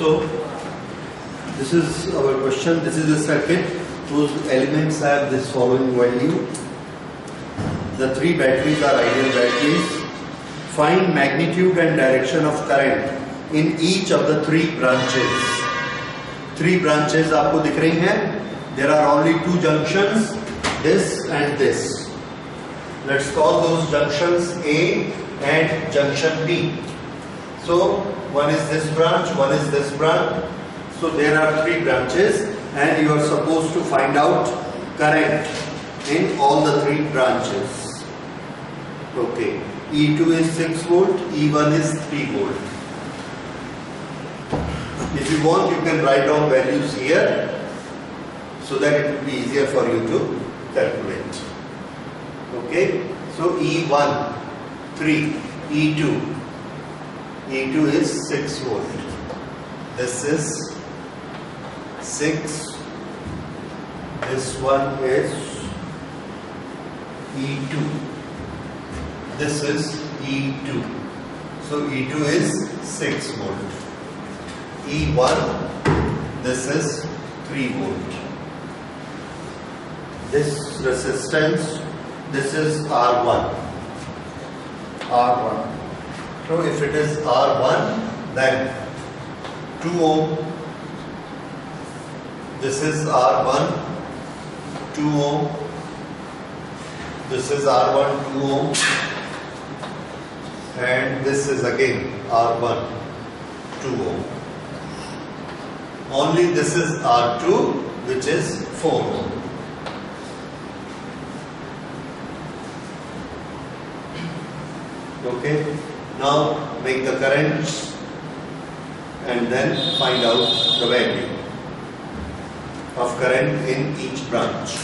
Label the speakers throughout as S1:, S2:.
S1: So this is our question. This is a circuit whose elements have this following value. The three batteries are ideal batteries. Find magnitude and direction of current in each of the three branches. Three branches आपको दिख रही हैं. There are only two junctions, this and this. Let's call those junctions A and junction B. So one is this branch, one is this branch. So there are three branches and you are supposed to find out current in all the three branches. Okay. E2 is 6 volt, E1 is 3 volt. If you want, you can write down values here so that it will be easier for you to calculate. Okay. So E1 3, E2 is 6 volt. This is 6. This one is E2. This is E2. So E2 is 6 volt. E1, this is 3 volt. This resistance, this is R1. R1. So if it is R1, then 2 ohm. This is R1, 2 ohm. This is R1, 2 ohm. And this is again R1, 2 ohm. Only this is R2, which is 4 ohm. Okay. Now make the currents and then find out the value of current in each branch.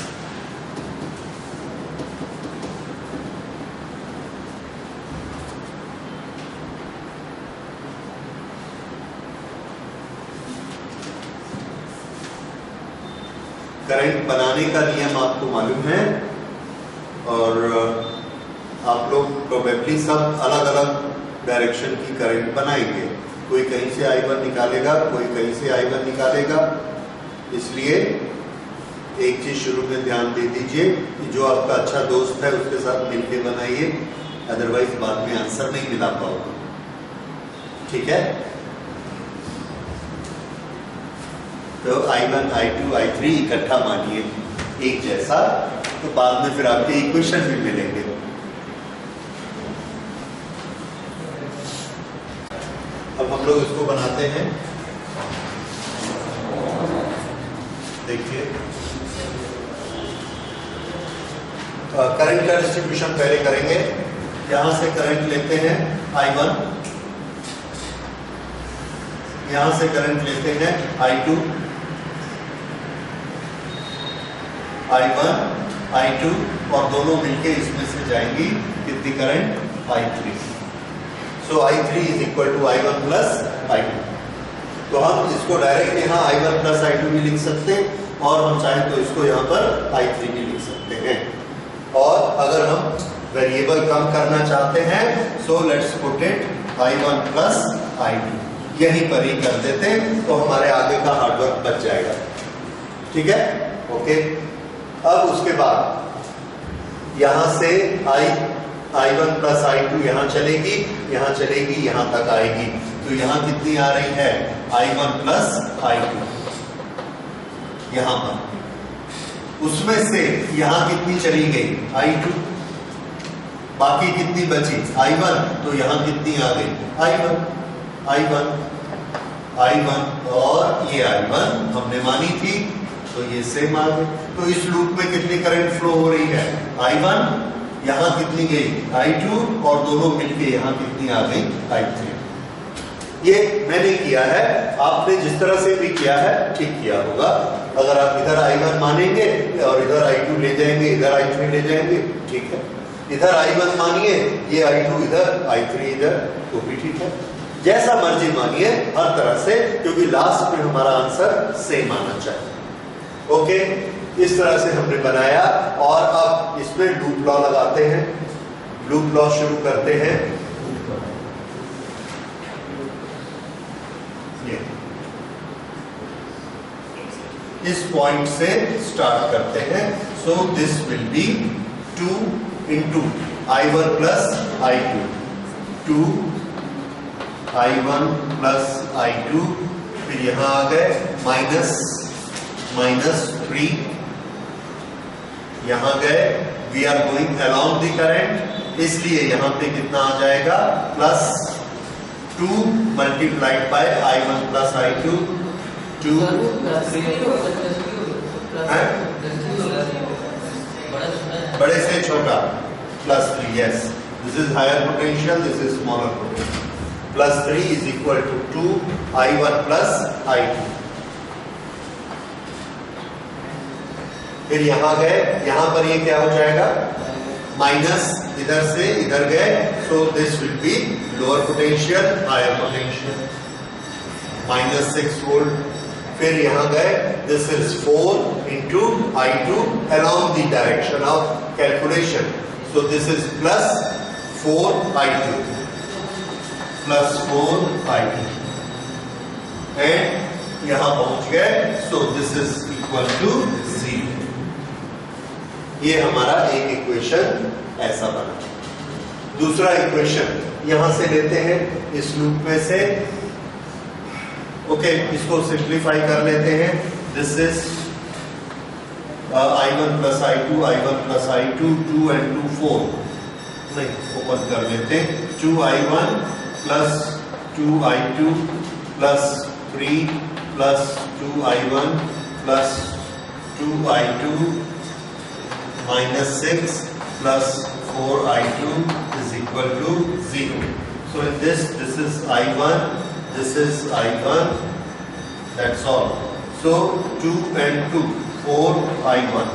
S1: Current बनाने का नियम आपको मालूम है और आप लोग probably सब अलग अलग डायरेक्शन की करंट बनाएंगे. कोई कहीं से I1 निकालेगा, कोई कहीं से I1 निकालेगा. इसलिए एक चीज शुरू में ध्यान दे दीजिए कि जो आपका अच्छा दोस्त है उसके साथ मिलके बनाइए, अदरवाइज बाद में आंसर नहीं मिला पाओगे. ठीक है. तो I1, I2, I3 इकट्ठा मानिए एक जैसा, तो बाद में फिर आपके इक्वेशन भी मिलेंगे. अब हम लोग इसको बनाते हैं. देखिए करंट का डिस्ट्रीब्यूशन पहले करेंगे. यहां से करंट लेते हैं I1, यहां से करंट लेते हैं I2, I1, I2 और दोनों मिलके इसमें से जाएंगी कितनी current? I3. So I3 is equal to I1 plus I2. तो हम इसको डायरेक्ट यहाँ I1 प्लस I2 भी लिख सकते हैं और हम चाहें तो इसको यहाँ पर I3 भी लिख सकते हैं. और अगर हम वेरिएबल कम करना चाहते हैं so let's put it I1 plus I2. यहीं पर ही कर देते तो हमारे आगे का हार्डवर्क बच जाएगा. ठीक है. ओके. अब उसके बाद यहां से I1 प्लस I2 यहां चलेगी, यहां तक आएगी. तो यहां कितनी आ रही है? I1 प्लस I2 यहां पर. उसमें से यहां कितनी चली गई? I2. बाकी कितनी बची? I1. तो यहां कितनी आ गई? I1 और ये I1 हमने मानी थी तो ये सेम आ गई. तो इस लूप में कितनी करंट फ्लो हो रही है? I1, यहां कितनी गई? I2 और दोनों मिलके यहां कितनी आ गई? I3. ये मैंने किया है, आपने जिस तरह से भी किया है ठीक किया होगा. अगर आप इधर I1 मानेंगे और इधर I2 ले जाएंगे, इधर I3 ले जाएंगे, ठीक है. इधर I1 मानिए, ये I2 इधर, I3 इधर, तो भी ठीक है. जैसा मर्जी मानिए हर तरह से, क्योंकि लास्ट में हमारा आंसर सेम आना चाहिए. ओके. इस तरह से हमने बनाया और अब इसमें लूप लॉ लगाते हैं. लूप लॉ शुरू करते हैं. ये इस पॉइंट से स्टार्ट करते हैं। सो this will B 2 into I1 plus I2, 2 I1 plus I2, फिर यहां आ गए -3, यहां गए, we are going along the current, इसलिए यहां पे कितना आ जाएगा +2 multiplied by I1 plus I2, 2 बड़े से छोटा +3, yes, this is higher potential, this is smaller potential, +3 is equal to 2 I1 plus I2। फिर यहां गए, यहां पर ये क्या हो जाएगा, माइनस इधर से इधर गए, so this will be lower potential, higher potential, -6 volt. फिर यहां गए, this is 4 into I2 along the direction of calculation, so this is +4 I2, and यहां पहुंच गए, so this is equal to 0। ये हमारा एक इक्वेशन ऐसा बना। दूसरा इक्वेशन यहां से लेते हैं, इस लूप में से, ओके, इसको सिंप्लीफाई कर लेते हैं। This is I1 plus I2, I1 plus I2, 2 and 2 4, नहीं, ओपन कर लेते हैं, 2I1 plus 2I2 plus 3 plus 2I1 plus 2I2 -6 plus 4I2 is equal to 0. So in this is I1, this is I1, that's all. So 2 and 2, 4I1.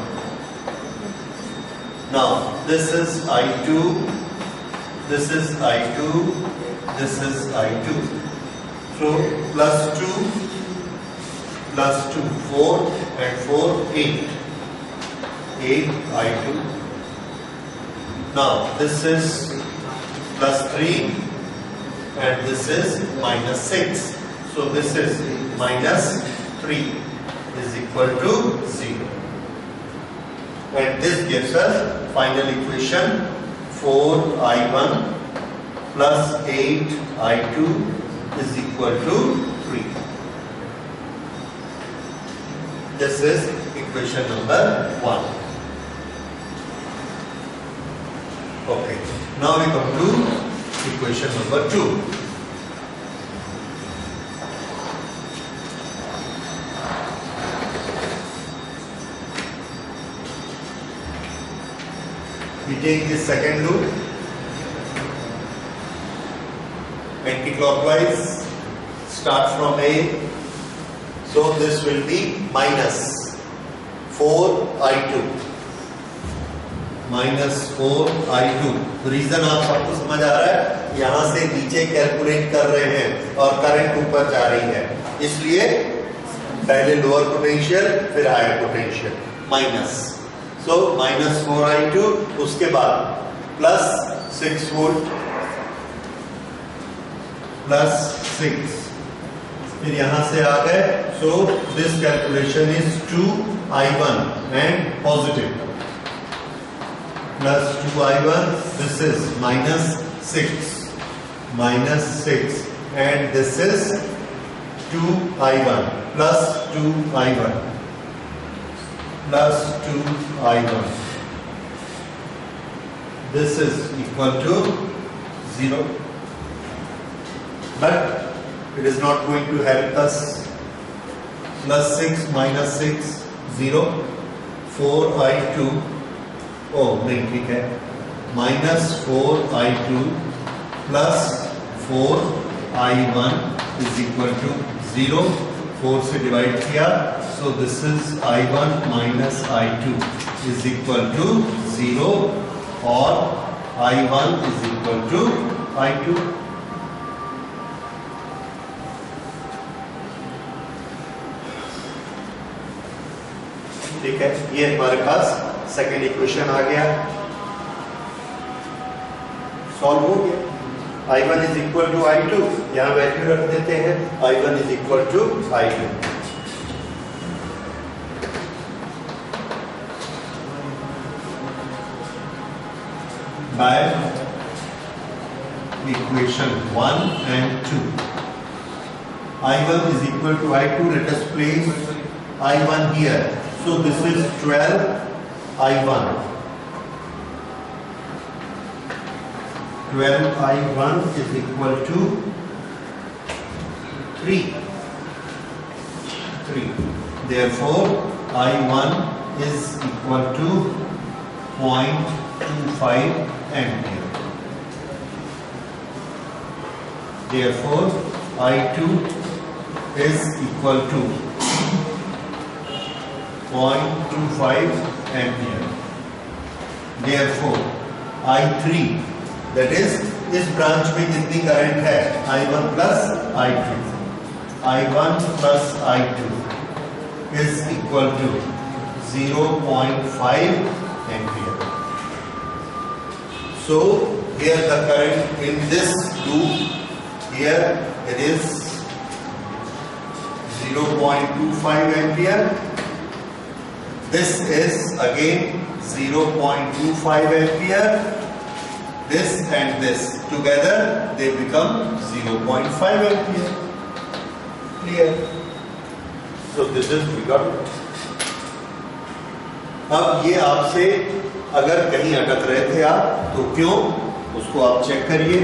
S1: Now this is I2, this is I2, this is I2. So +2 plus 2, 4 and 4, 8. 8I2. Now this is +3 and this is -6. So this is -3 is equal to 0. And this gives us final equation 4I1 plus 8I2 is equal to 3. This is equation number 1. Okay, now we come to equation number 2. We take this second loop, anti-clockwise, start from A, so this will be -4I2, -4I2। Reason आप सबको समझ आ रहा है, यहां से नीचे calculate कर रहे हैं और करंट ऊपर जा रही है, इसलिए पहले लोअर पोटेंशियल फिर हायर पोटेंशियल, माइनस, सो -4I2, उसके बाद +6 वोल्ट, +6, फिर यहां से आ गए, so this calculation is 2I1 and positive, +2I1, this is -6, and this is 2I1 plus 2I1 plus 2I1. This is equal to 0, but it is not going to help us. +6 -6 0, 4I2, नहीं ठीक है, -4I2 plus 4I1 is equal to 0, 4 से divide किया, so this is I1 minus I2 is equal to 0, और I1 is equal to I2। ठीक है, ये हमारे पास सेकेंड इक्वेशन आ गया, सॉल्व हो गया। I1 is equal to I2, यहाँ वैल्यू रख देते हैं, I1 is equal to I2। by equation 1 and 2. I1 is equal to I2. Let us place I1 here. So this is 12 I1. 12 I1 is equal to 3. Therefore, I1 is equal to 0.25 ampere. Therefore, I2 is equal to 0.25 ampere. Therefore, I3, that is, इस branch में कितनी current है? I1 plus I2. I1 plus I2 is equal to 0.5 ampere. So, here the current in this loop, here it is 0.25 ampere. This is again 0.25 ampere. This and this together they become 0.5 ampere. Clear? So this is we got it. अब ये आपसे अगर कहीं अटक रहे थे आप तो क्यों, उसको आप चेक करिए,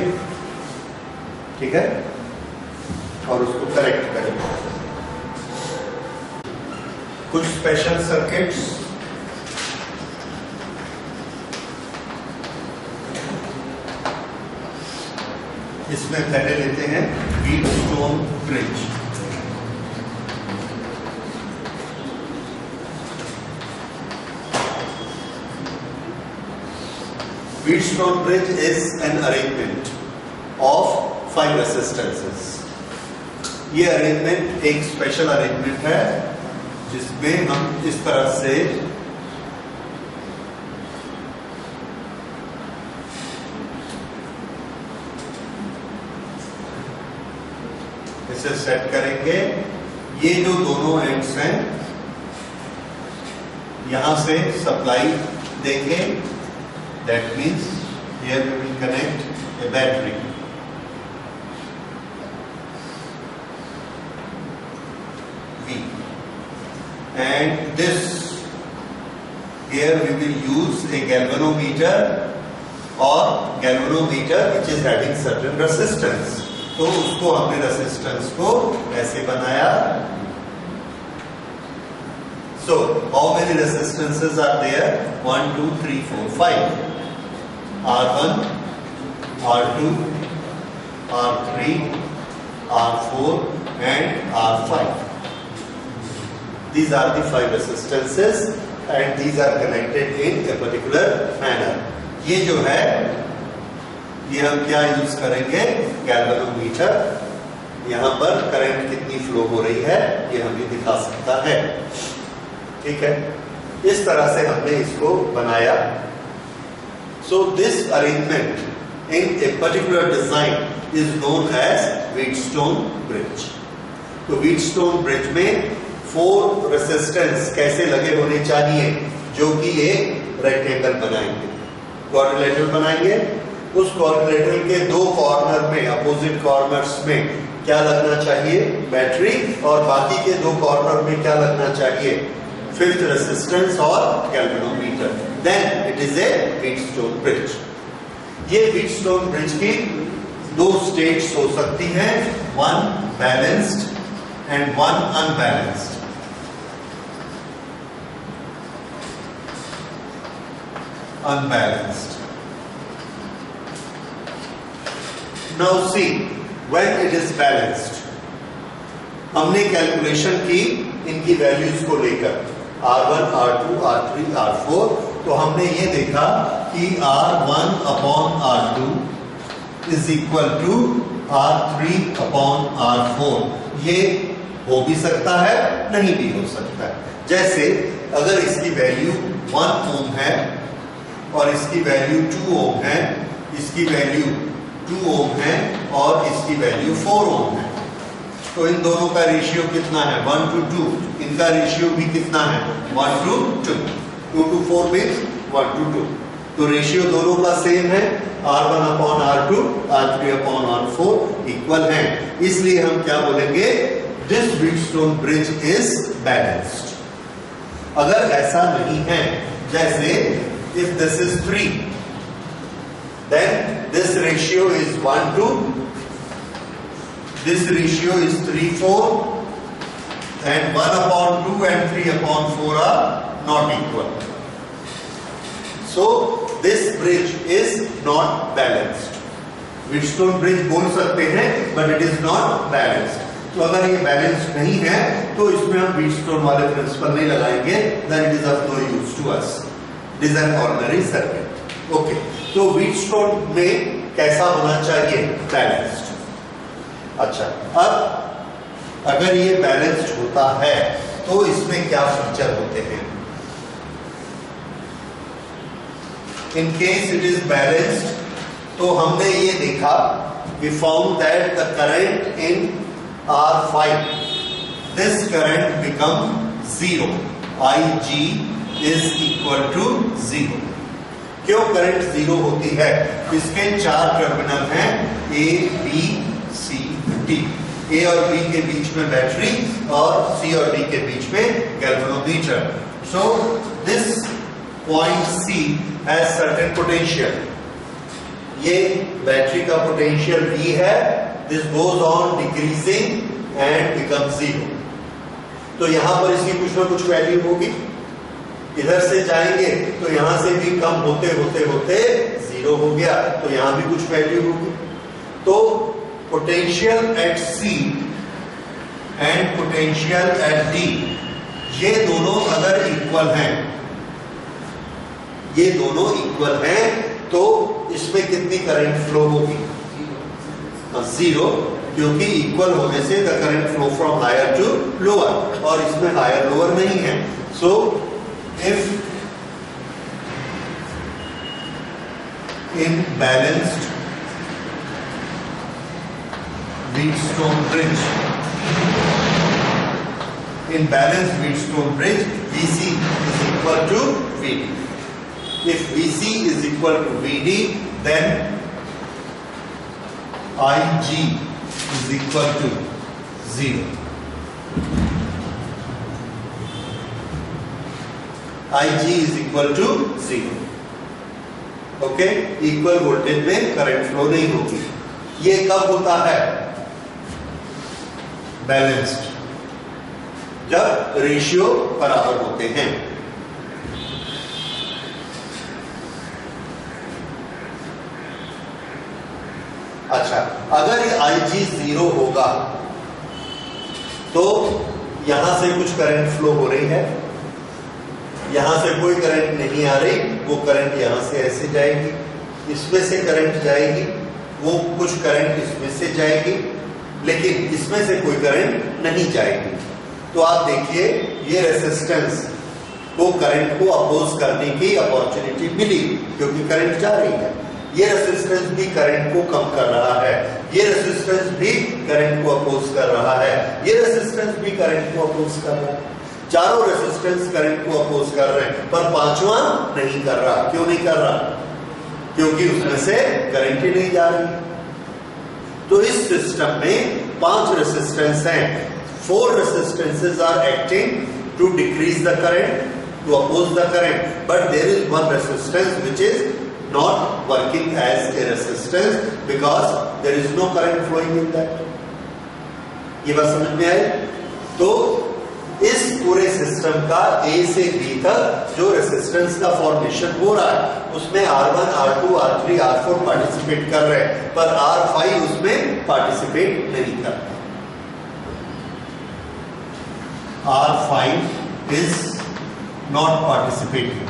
S1: ठीक है, और उसको करेक्ट करिए. कुछ स्पेशल सर्किट्स इसमें पहले लेते हैं Wheatstone bridge. Wheatstone bridge is an arrangement of 5 resistances. ये अरेंजमेंट एक स्पेशल अरेंजमेंट है जिसमें हम इस तरह से इसे सेट करेंगे. ये जो दोनों एंड्स हैं यहां से सप्लाई देंगे. That means here we will connect a battery. V. And this, here we will use a galvanometer or galvanometer which is having certain resistance. तो उसको हमने resistance को ऐसे बनाया. So, how many resistances are there? 1, 2, 3, 4, 5. R1, R2, R3, R4 and R5. These are the 5 resistances and these are connected in a particular manner. ये जो है ये हम क्या यूज करेंगे? गैल्वेनोमीटर. यहाँ पर करंट कितनी फ्लो हो रही है ये हमें दिखा सकता है. ठीक है, इस तरह से हमने इसको बनाया. So this arrangement in a particular design is known as Wheatstone bridge. तो Wheatstone bridge में 4 रेजिस्टेंस कैसे लगे होने चाहिए जो कि एक रेक्टेंगल बनाएंगे, क्वाड्रिलेटरल बनाएंगे. उस क्वाड्रिलेटरल के 2 कॉर्नर में, अपोजिट कॉर्नर्स में क्या लगना चाहिए? बैटरी. और बाकी के 2 कॉर्नर में क्या लगना चाहिए? फिफ्थ रेजिस्टेंस और galvanometer. Then it is a Wheatstone bridge. ये व्हीटस्टोन ब्रिज की 2 स्टेट्स हो सकती हैं, one balanced and one unbalanced. Unbalanced. Now see when it is balanced, हमने कैलकुलेशन की इनकी वैल्यूज को लेकर R1, R2, R3, R4. तो हमने ये देखा कि R1 upon R2 is equal to R3 upon R4. ये हो भी सकता है, नहीं भी हो सकता है. जैसे अगर इसकी वैल्यू 1 ओम है और इसकी वैल्यू 2 ओम है, इसकी वैल्यू 2 ओम है और इसकी वैल्यू 4 ओम है, तो इन दोनों का रेशियो कितना है? 1 to 2. इनका रेशियो भी कितना है? 1 to 2. 2 to 4 means 1 to 2. तो रेशियो दोनों का सेम है, R1 upon R2, R3 upon R4 equal है, इसलिए हम क्या बोलेंगे, this Wheatstone bridge is balanced. अगर ऐसा नहीं है, जैसे if this is 3, then this ratio is 1:2, this ratio is 3:4, and 1/2 and 3/4 are not equal. So this bridge is not balanced. Wheatstone bridge बोल सकते हैं, but it is not balanced. तो अगर ये बैलेंस्ड नहीं है तो इसमें हम व्हीटस्टोन वाले प्रिंसिपल नहीं लगाएंगे, then it is of no use to us. It is an ordinary circuit. Okay. तो व्हीटस्टोन में कैसा होना चाहिए, बैलेंस्ड। अच्छा, अब अगर ये बैलेंस्ड होता है तो इसमें क्या फीचर होते हैं? In case it is balanced, तो हमने ये देखा, we found that the current in R5, this current become 0, IG is equal to 0। क्यों करंट 0 होती है? इसके 4 टर्मिनल हैं, A, B, C, D। A और B के बीच में बैटरी और C और D के बीच में galvanometer. So this point C has certain potential। ये बैटरी का पोटेंशियल V है, this goes on decreasing and becomes 0। तो यहां पर इसकी कुछ ना कुछ वैल्यू होगी, इधर से जाएंगे तो यहां से भी कम होते होते होते 0 हो गया, तो यहां भी कुछ वैल्यू होगी। तो potential at C and potential at D, ये दोनों अगर इक्वल हैं, ये दोनों इक्वल हैं, तो इसमें कितनी करंट फ्लो होगी? 0, क्योंकि इक्वल होने से the current flow from higher to lower, और इसमें हायर लोअर नहीं है। So if in balanced Wheatstone bridge, in balanced Wheatstone bridge, VC is equal to VD. If VC is equal to VD, then IG is equal to 0. IG is equal to 0. Okay, equal voltage में current flow नहीं होगी। ये कब होता है? Balanced, जब ratio बराबर होते हैं। अच्छा, अगर ये IG 0 होगा तो यहां से कुछ करंट फ्लो हो रही है, यहां से कोई करंट नहीं आ रही, वो करंट यहां से ऐसे जाएगी, इसमें से करंट जाएगी, वो कुछ करंट इसमें से जाएगी, लेकिन इसमें से कोई करंट नहीं जाएगी। तो आप देखिए, ये रेजिस्टेंस को करंट को अपोज करने की अपॉर्चुनिटी मिली, क्योंकि करंट जा रही है। ये रेजिस्टेंस भी करंट को कम कर रहा है, ये रेजिस्टेंस भी करंट को अपोज कर रहा है, ये रेजिस्टेंस भी करंट को अपोज कर रहा है। चारों रेजिस्टेंस करंट को अपोज कर रहे हैं, पर पांचवा नहीं कर रहा। क्यों नहीं कर रहा? क्योंकि उसमें से करंट ही नहीं जा रही। तो इस सिस्टम में 5 रेजिस्टेंस हैं, 4 resistances are acting to decrease the current, to oppose the current, but there is one resistance which is not working as a resistance because there is no current flowing in that. ये बात समझ में आई? तो इस पूरे system का A से B तक जो रेजिस्टेंस का फॉर्मेशन हो रहा है, उसमें R1, R2, R3, R4 participate कर रहे हैं, पर R5 उसमें पार्टिसिपेट नहीं कर रहा। R5 is not participating.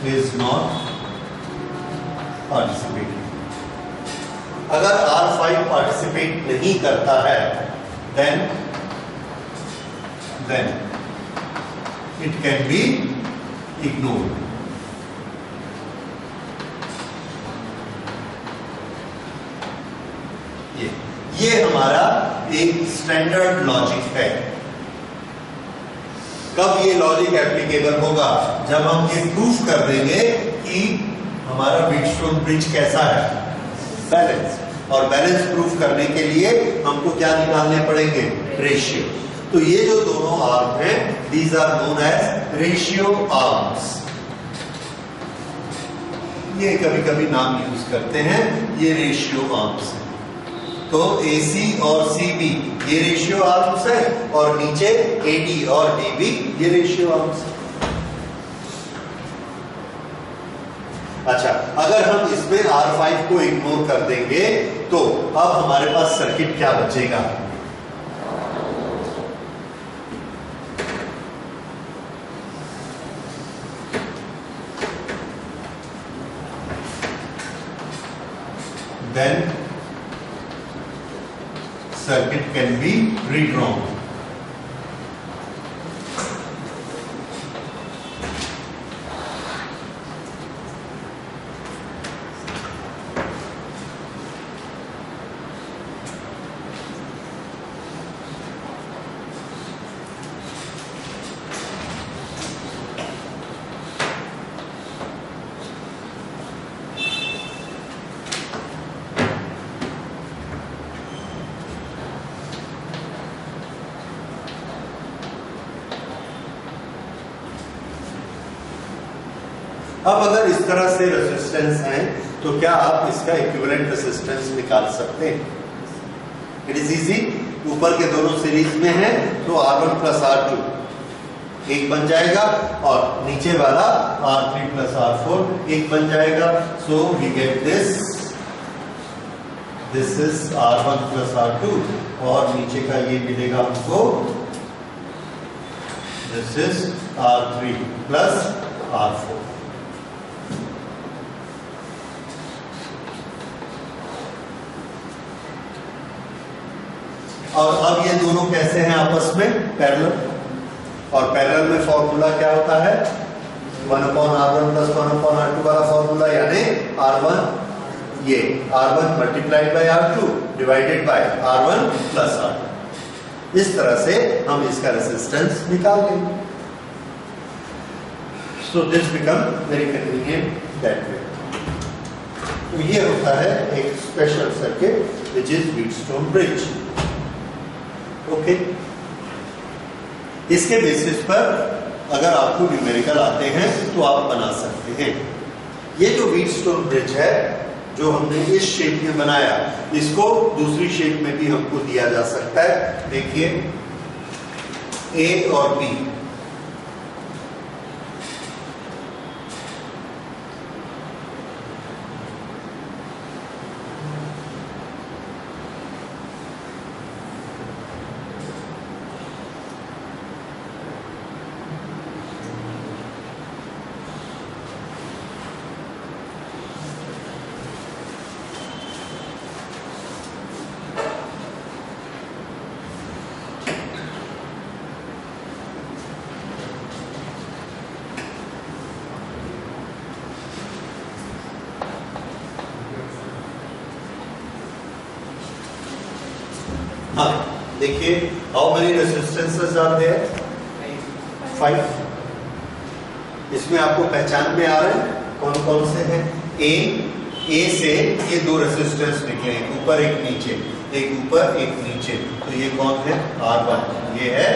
S1: Is not participating. अगर R5 पार्टिसिपेट नहीं करता है, then it can be ignored. ये हमारा एक स्टैंडर्ड लॉजिक है। कब ये लॉजिक एप्लीकेबल होगा? जब हम ये प्रूफ कर देंगे कि हमारा व्हीटस्टोन ब्रिज कैसा है, बैलेंस। और बैलेंस प्रूफ करने के लिए हमको क्या निकालने पड़ेंगे? रेशियो। तो ये जो दोनों आर्म हैं, these are known as ratio arms. ये कभी कभी नाम यूज करते हैं, ये रेशियो आर्म्स है। तो AC और CB ये रेशियो आर्म्स है, और नीचे AD और DB ये रेशियो आर्म्स है। अच्छा, अगर हम इसमें R5 को इग्नोर कर देंगे तो अब हमारे पास सर्किट क्या बचेगा? Then circuit can be redrawn. अब अगर इस तरह से रेजिस्टेंस है तो क्या आप इसका इक्विवेलेंट रेजिस्टेंस निकाल सकते हैं? It is easy. ऊपर के दोनों सीरीज में है तो R1 प्लस R2 एक बन जाएगा, और नीचे वाला R3 प्लस R4 एक बन जाएगा। So we get this is R1 plus R2, और नीचे का ये मिलेगा हमको, this is R3 plus R4। और अब ये दोनों कैसे हैं आपस में? पैरेलल। और पैरेलल में फॉर्मूला क्या होता है? 1/R1 प्लस 1/R2 वाला फॉर्मूला, यानी R1 ये R1 multiplied by R2 divided by R1 plus R2। इस तरह से हम इसका रेजिस्टेंस निकाल लेंगे। So this become very convenient that way. तो ये होता है एक special circuit which is Wheatstone bridge. Okay, इसके बेसिस पर अगर आपको न्यूमेरिकल आते हैं तो आप बना सकते हैं। ये जो व्हीटस्टोन ब्रिज है जो हमने इस शेप में बनाया, इसको दूसरी शेप में भी हमको दिया जा सकता है। देखिए A और B, हाँ देखिए, how many resistances are there? 5। इसमें आपको पहचान में आ रहे हैं कौन कौन से हैं? ए से ये दो रेजिस्टेंस निकले, एक ऊपर एक नीचे, एक ऊपर एक नीचे। तो ये कौन है? R1, ये है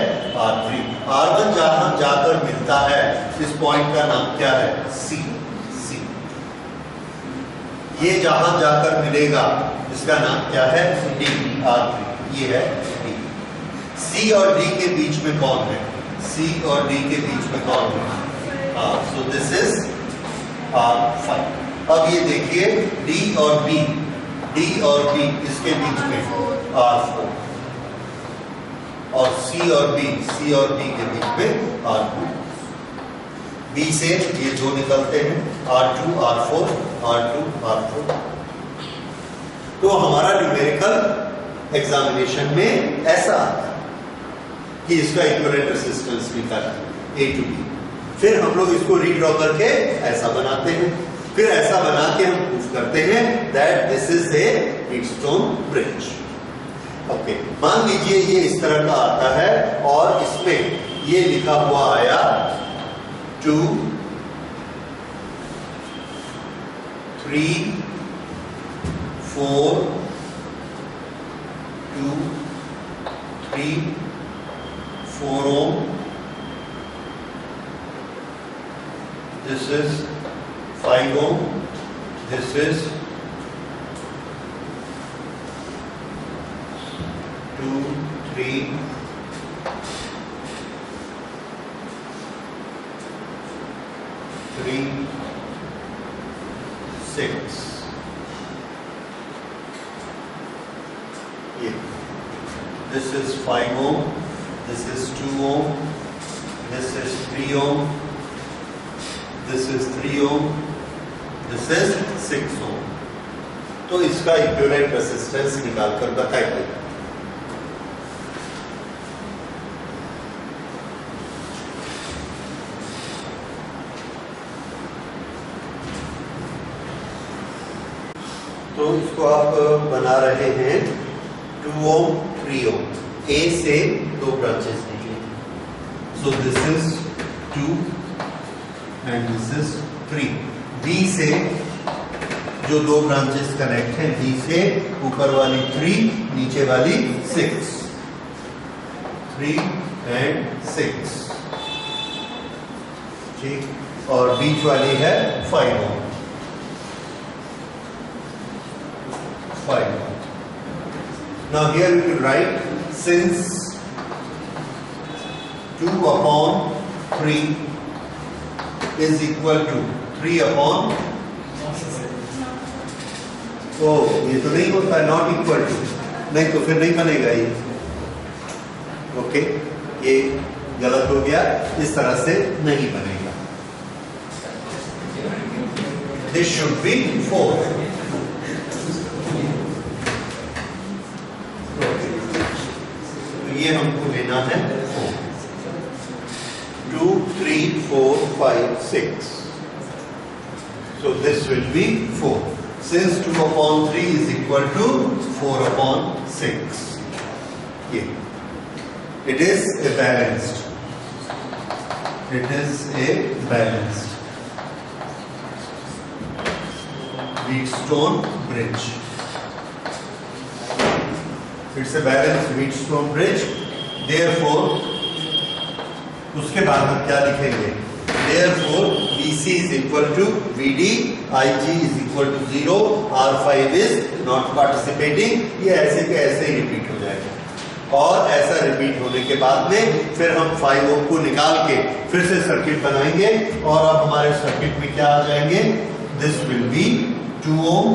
S1: R3। R1 जहां जाकर मिलता है, इस पॉइंट का नाम क्या है? C। ये जहां जाकर मिलेगा इसका नाम क्या है? D। R3 ये है D। C और D के बीच में कौन है? C और D के बीच में कौन है? सो दिस इज R5। अब ये देखिए D और B इसके बीच में R4, और C और D के बीच में R2। B से ये दो निकलते हैं, R2 R4, R2 R4। तो हमारा न्यूमेरिकल एग्जामिनेशन में ऐसा आता है कि इसका इक्विवेलेंट रेजिस्टेंस निकालना A to B। फिर हम लोग इसको रीड्रॉ करके ऐसा बनाते हैं, फिर ऐसा बना के हम प्रूफ करते हैं that this is a Wheatstone bridge. Okay, मान लीजिए ये इस तरह का आता है और इसमें ये लिखा हुआ आया 2 3 4 2 3 4 ohm. This is 5 ohm. This is 2 3 3 6. This is 5 ohm, this is 2 ohm, this is 3 ohm, this is 3 ohm, this is 6 ohm. तो इसका इक्विवेलेंट रेजिस्टेंस निकालकर बताइए। तो इसको आप बना रहे हैं 2 ohm 3 ohm, A से 2 ब्रांचेस निकले, सो this is 2 and this is 3। B से जो 2 ब्रांचेस कनेक्ट हैं, B से ऊपर वाली 3, नीचे वाली 6, 3 एंड 6, ठीक, और बीच वाली है 5 ohm, 5. Now here we will write, since 2 upon 3 is equal to 3 upon, oh ये तो नहीं होता है, नॉट इक्वल टू, नहीं तो फिर नहीं बनेगा ये, ओके, ये गलत हो गया, इस तरह से नहीं बनेगा, दिस शुड बी 4। ये हमको लेना है 4, 2 3 4 5 6, so this will be 4, since 2 upon 3 is equal to 4 upon 6, yeah. It is a balanced Wheatstone bridge. It's a balanced Wheatstone bridge. Therefore, उसके बाद हम क्या लिखेंगे? Therefore, BC is equal to VD, IG is equal to 0, R5 is not participating. ये ऐसे के ऐसे ही repeat हो जाएगा, और ऐसा रिपीट होने के बाद में फिर हम 5 ohm को निकाल के फिर से सर्किट बनाएंगे, और अब हमारे सर्किट में क्या आ जाएंगे? This will be 2 ohm,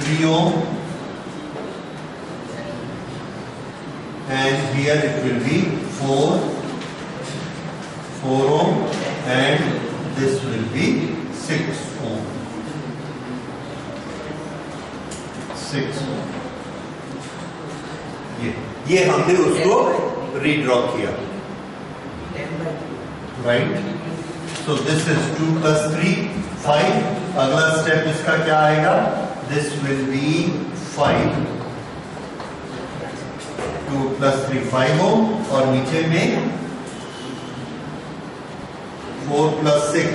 S1: 3 ohm, and here it will be 4 ohm, and this will be 6 ohm. 6 ohm. ये हमने उसको रीड्रॉ किया, right? So this is 2 plus 3 5. अगला स्टेप इसका क्या आएगा? This will be 5, 2 plus 3 5 ohm, और नीचे में 4 plus 6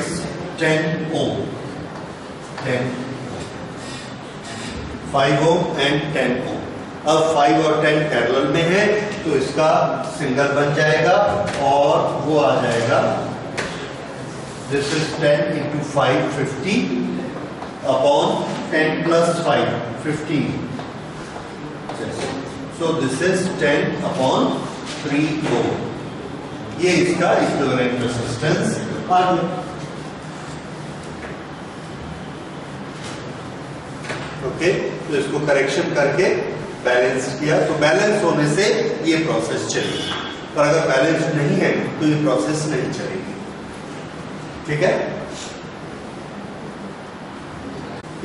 S1: 10 ohm, 5 ohm and 10 ohm. अब 5 और 10 पैरेलल में है, तो इसका सिंगल बन जाएगा, और वो आ जाएगा, this is 10 into 5 50 upon 10 plus 5 15. So this is 10 upon 3 ohm. ये इसका इक्विवेलेंट रेजिस्टेंस आ गया, ओके। तो इसको करेक्शन करके बैलेंस किया, तो बैलेंस होने से ये प्रोसेस चलेगी, और अगर बैलेंस नहीं है तो ये प्रोसेस नहीं चलेगी, ठीक है।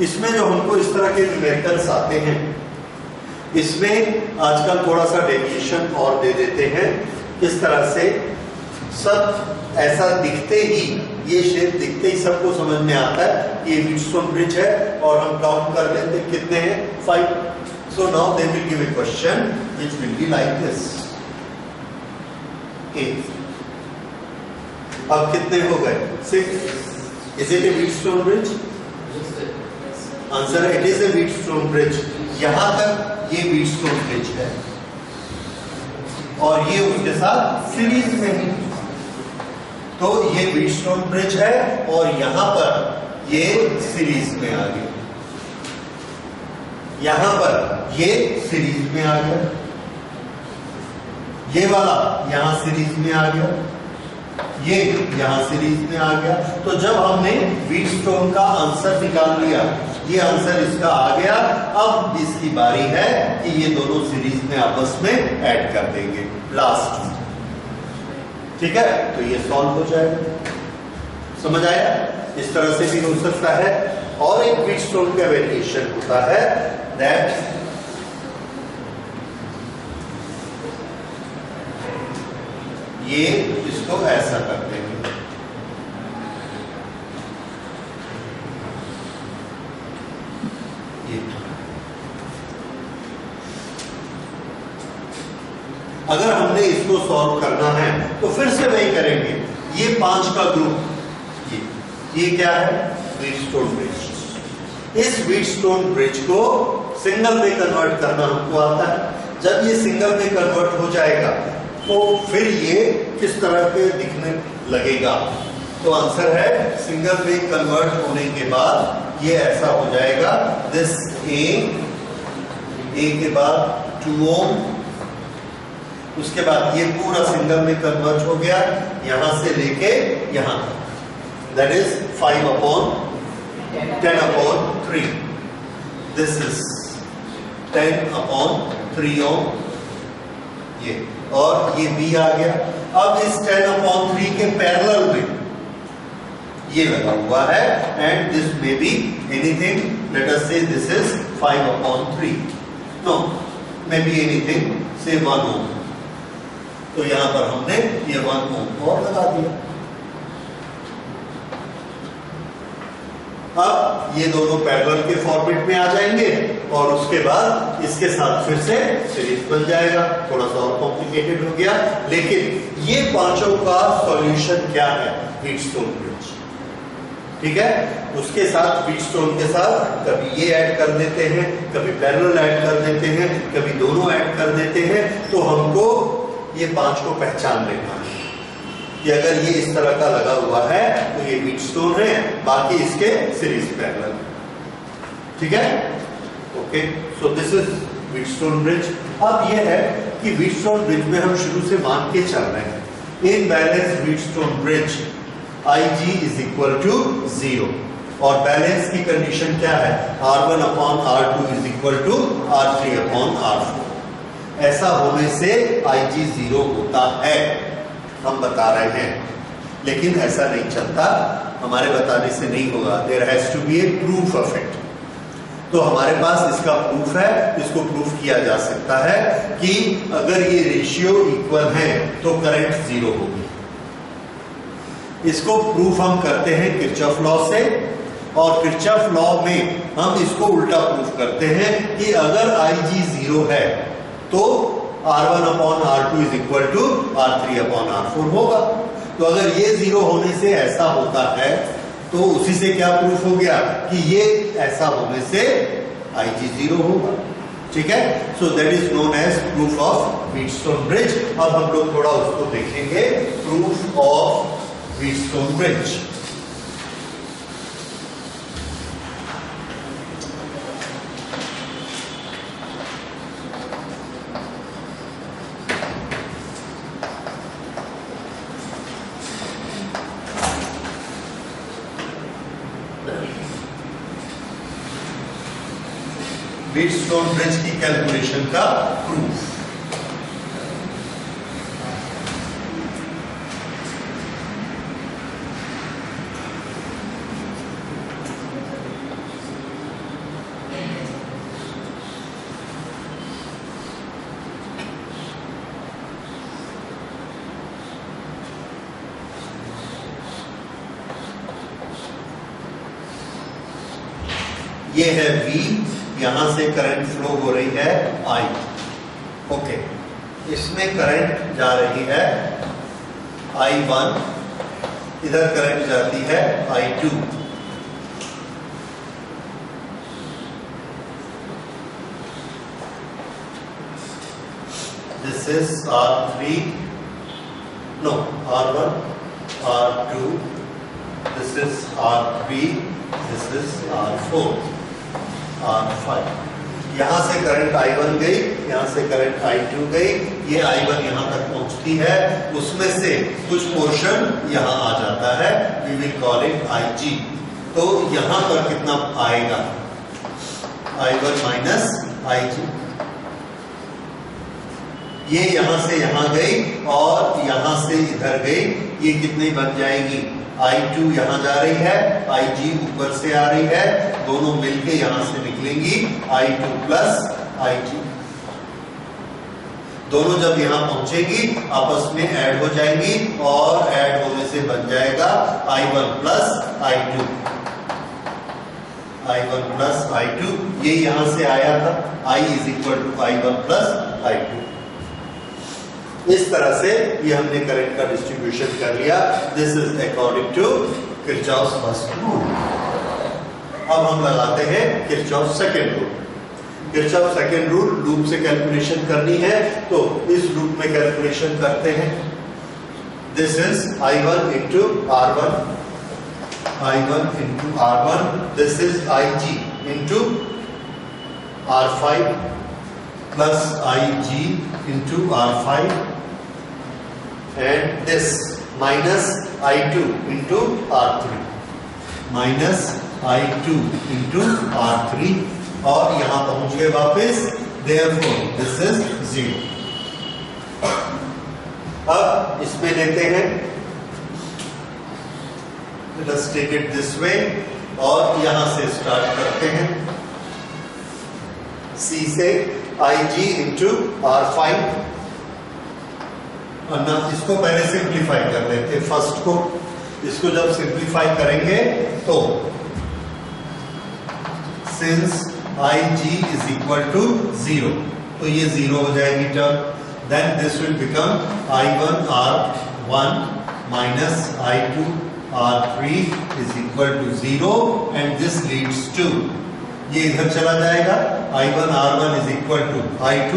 S1: इसमें जो हमको इस तरह के न्यूमेरिकल्स आते हैं, इसमें आजकल थोड़ा सा डेविएशन और दे देते हैं, इस तरह से सब ऐसा दिखते ही, ये शेप दिखते ही सबको समझ में आता है कि ये व्हीटस्टोन ब्रिज है, और हम काउंट कर लेते कितने हैं 5, So now they will give a question which will be like this. A. अब कितने हो गए? 6. Is it a Wheatstone bridge? Answer it is A Wheatstone bridge. यहां तक ये Wheatstone bridge है और ये उसके साथ सीरीज में है, तो ये Wheatstone bridge है और यहां पर ये सीरीज में आ गया, यहां पर ये सीरीज में आ गया, ये वाला यहां सीरीज में आ गया, ये यहां सीरीज में आ गया। तो जब हमने Wheatstone का आंसर निकाल लिया, ये आंसर इसका आ गया, अब इसकी बारी है कि ये दोनों सीरीज में आपस में ऐड कर देंगे लास्ट में। ठीक है, तो ये सॉल्व हो जाएगा। समझ आया? इस तरह से भी हो सकता है। और एक Wheatstone का वेरिएशन होता है दैट ये इसको ऐसा कर देंगे, ये अगर हमने इसको सॉल्व करना है तो फिर से वही करेंगे। ये 5 का ग्रुप, ये क्या है? Wheatstone bridge. इस Wheatstone ब्रिज को सिंगल में कन्वर्ट करना हमको आता है। जब ये सिंगल में कन्वर्ट हो जाएगा तो फिर ये किस तरह के दिखने लगेगा? तो आंसर है सिंगल में कन्वर्ट होने के बाद ये ऐसा हो जाएगा, दिस ए के बाद 2 ओम, उसके बाद ये पूरा सिंगल में कन्वर्ट हो गया यहां से लेके यहां तक, दैट इज 5/10/3, दिस इज 10/3 ओम, ये और ये B आ गया। अब इस 10/3 के पैरेलल में ये लगा हुआ है and this may be anything, let us say this is 5/3, no may be anything say 1 ओम। तो यहां पर हमने ये 1 ओम और लगा दिया। अब ये दोनों पैरेलल के फॉर्मेट में आ जाएंगे और उसके बाद इसके साथ फिर से सीरीज बन जाएगा। थोड़ा सा और कॉम्प्लिकेटेड हो गया, लेकिन ये पांचों का सॉल्यूशन क्या है? Wheatstone bridge. ठीक है, उसके साथ Wheatstone के साथ कभी ये ऐड कर देते हैं, कभी पैरेलल ऐड कर देते हैं, कभी दोनों ऐड कर देते हैं। तो हमको ये 5 को पहचान लेना है कि अगर ये इस तरह का लगा हुआ है तो ये Wheatstone है, बाकी इसके सीरीज पैरेलल। ठीक है, okay, so this is Wheatstone bridge. अब ये है कि Wheatstone ब्रिज में हम शुरू से मान के चल रहे हैं in balance Wheatstone bridge Ig is equal to 0 और बैलेंस की कंडीशन क्या है? R1/R2 is equal to R3/R4। ऐसा होने से Ig 0 होता है, हम बता रहे हैं, लेकिन ऐसा नहीं चलता, हमारे बताने से नहीं होगा। There has to be a proof of it. तो हमारे पास इसका प्रूफ है, इसको प्रूफ किया जा सकता है कि अगर ये रेशियो इक्वल है तो करंट 0 होगी। इसको प्रूफ हम करते हैं किरचॉफ लॉ से, और किरचॉफ लॉ में हम इसको उल्टा प्रूफ करते हैं कि अगर Ig 0 है तो R1/R2 is equal to R3/R4 होगा। तो अगर ये 0 होने से ऐसा होता है तो उसी से क्या प्रूफ हो गया कि ये ऐसा होने से Ig 0 होगा। ठीक है, so that is known as proof of Wheatstone bridge. अब हम लोग थोड़ा उसको देखेंगे, proof of Wheatstone bridge. Wheatstone bridge की कैलकुलेशन का प्रूफ। ये है V, यहां से करंट फ्लो हो रही है I। ओके, इसमें करंट जा रही है I1, इधर करंट जाती है I2। This is R3, no, R1, R2, this is R3, this is R4, R5। यहां से करंट I1 गई, यहां से करंट I2 गई, ये I1 यहां तक पहुंचती है, उसमें से कुछ पोर्शन यहां आ जाता है, we will call it IG। तो यहां पर कितना आएगा? I1 minus IG। ये यहां से यहां गई और यहां से इधर गई, ये कितनी बन जाएगी? I2 यहां जा रही है, IG ऊपर से आ रही है, दोनों मिलके यहां से निकलेंगी I2 प्लस IG। दोनों जब यहां पहुंचेगी आपस में ऐड हो जाएंगी और ऐड होने से बन जाएगा I1 plus I2। I1 plus I2, ये यहां से आया था, I is equal to I1 plus I2। इस तरह से ये हमने करंट का डिस्ट्रीब्यूशन कर लिया। This is according to Kirchhoff's first rule. अब हम लगाते हैं Kirchhoff second rule. Kirchhoff second rule, loop से कैलकुलेशन करनी है तो इस लूप में कैलकुलेशन करते हैं। This is I1 into R1, I1 into R1, this is IG into R5 plus IG into R5 and this minus I2 into R3, minus I2 into R3 और यहां पहुंच गए वापस, therefore this is 0। अब इसमें लेते हैं, let us take it this way और यहां से स्टार्ट करते हैं। C से IG into R5, और ना इसको पहले सिंप्लीफाई कर लेते फर्स्ट को। इसको जब सिंप्लीफाई करेंगे तो since IG is equal to 0, तो ये 0 हो जाएगी term. Then this will become I1 R1 minus I2 R3 is equal to 0 and this leads to, ये इधर चला जाएगा, I1 R1 is equal to I2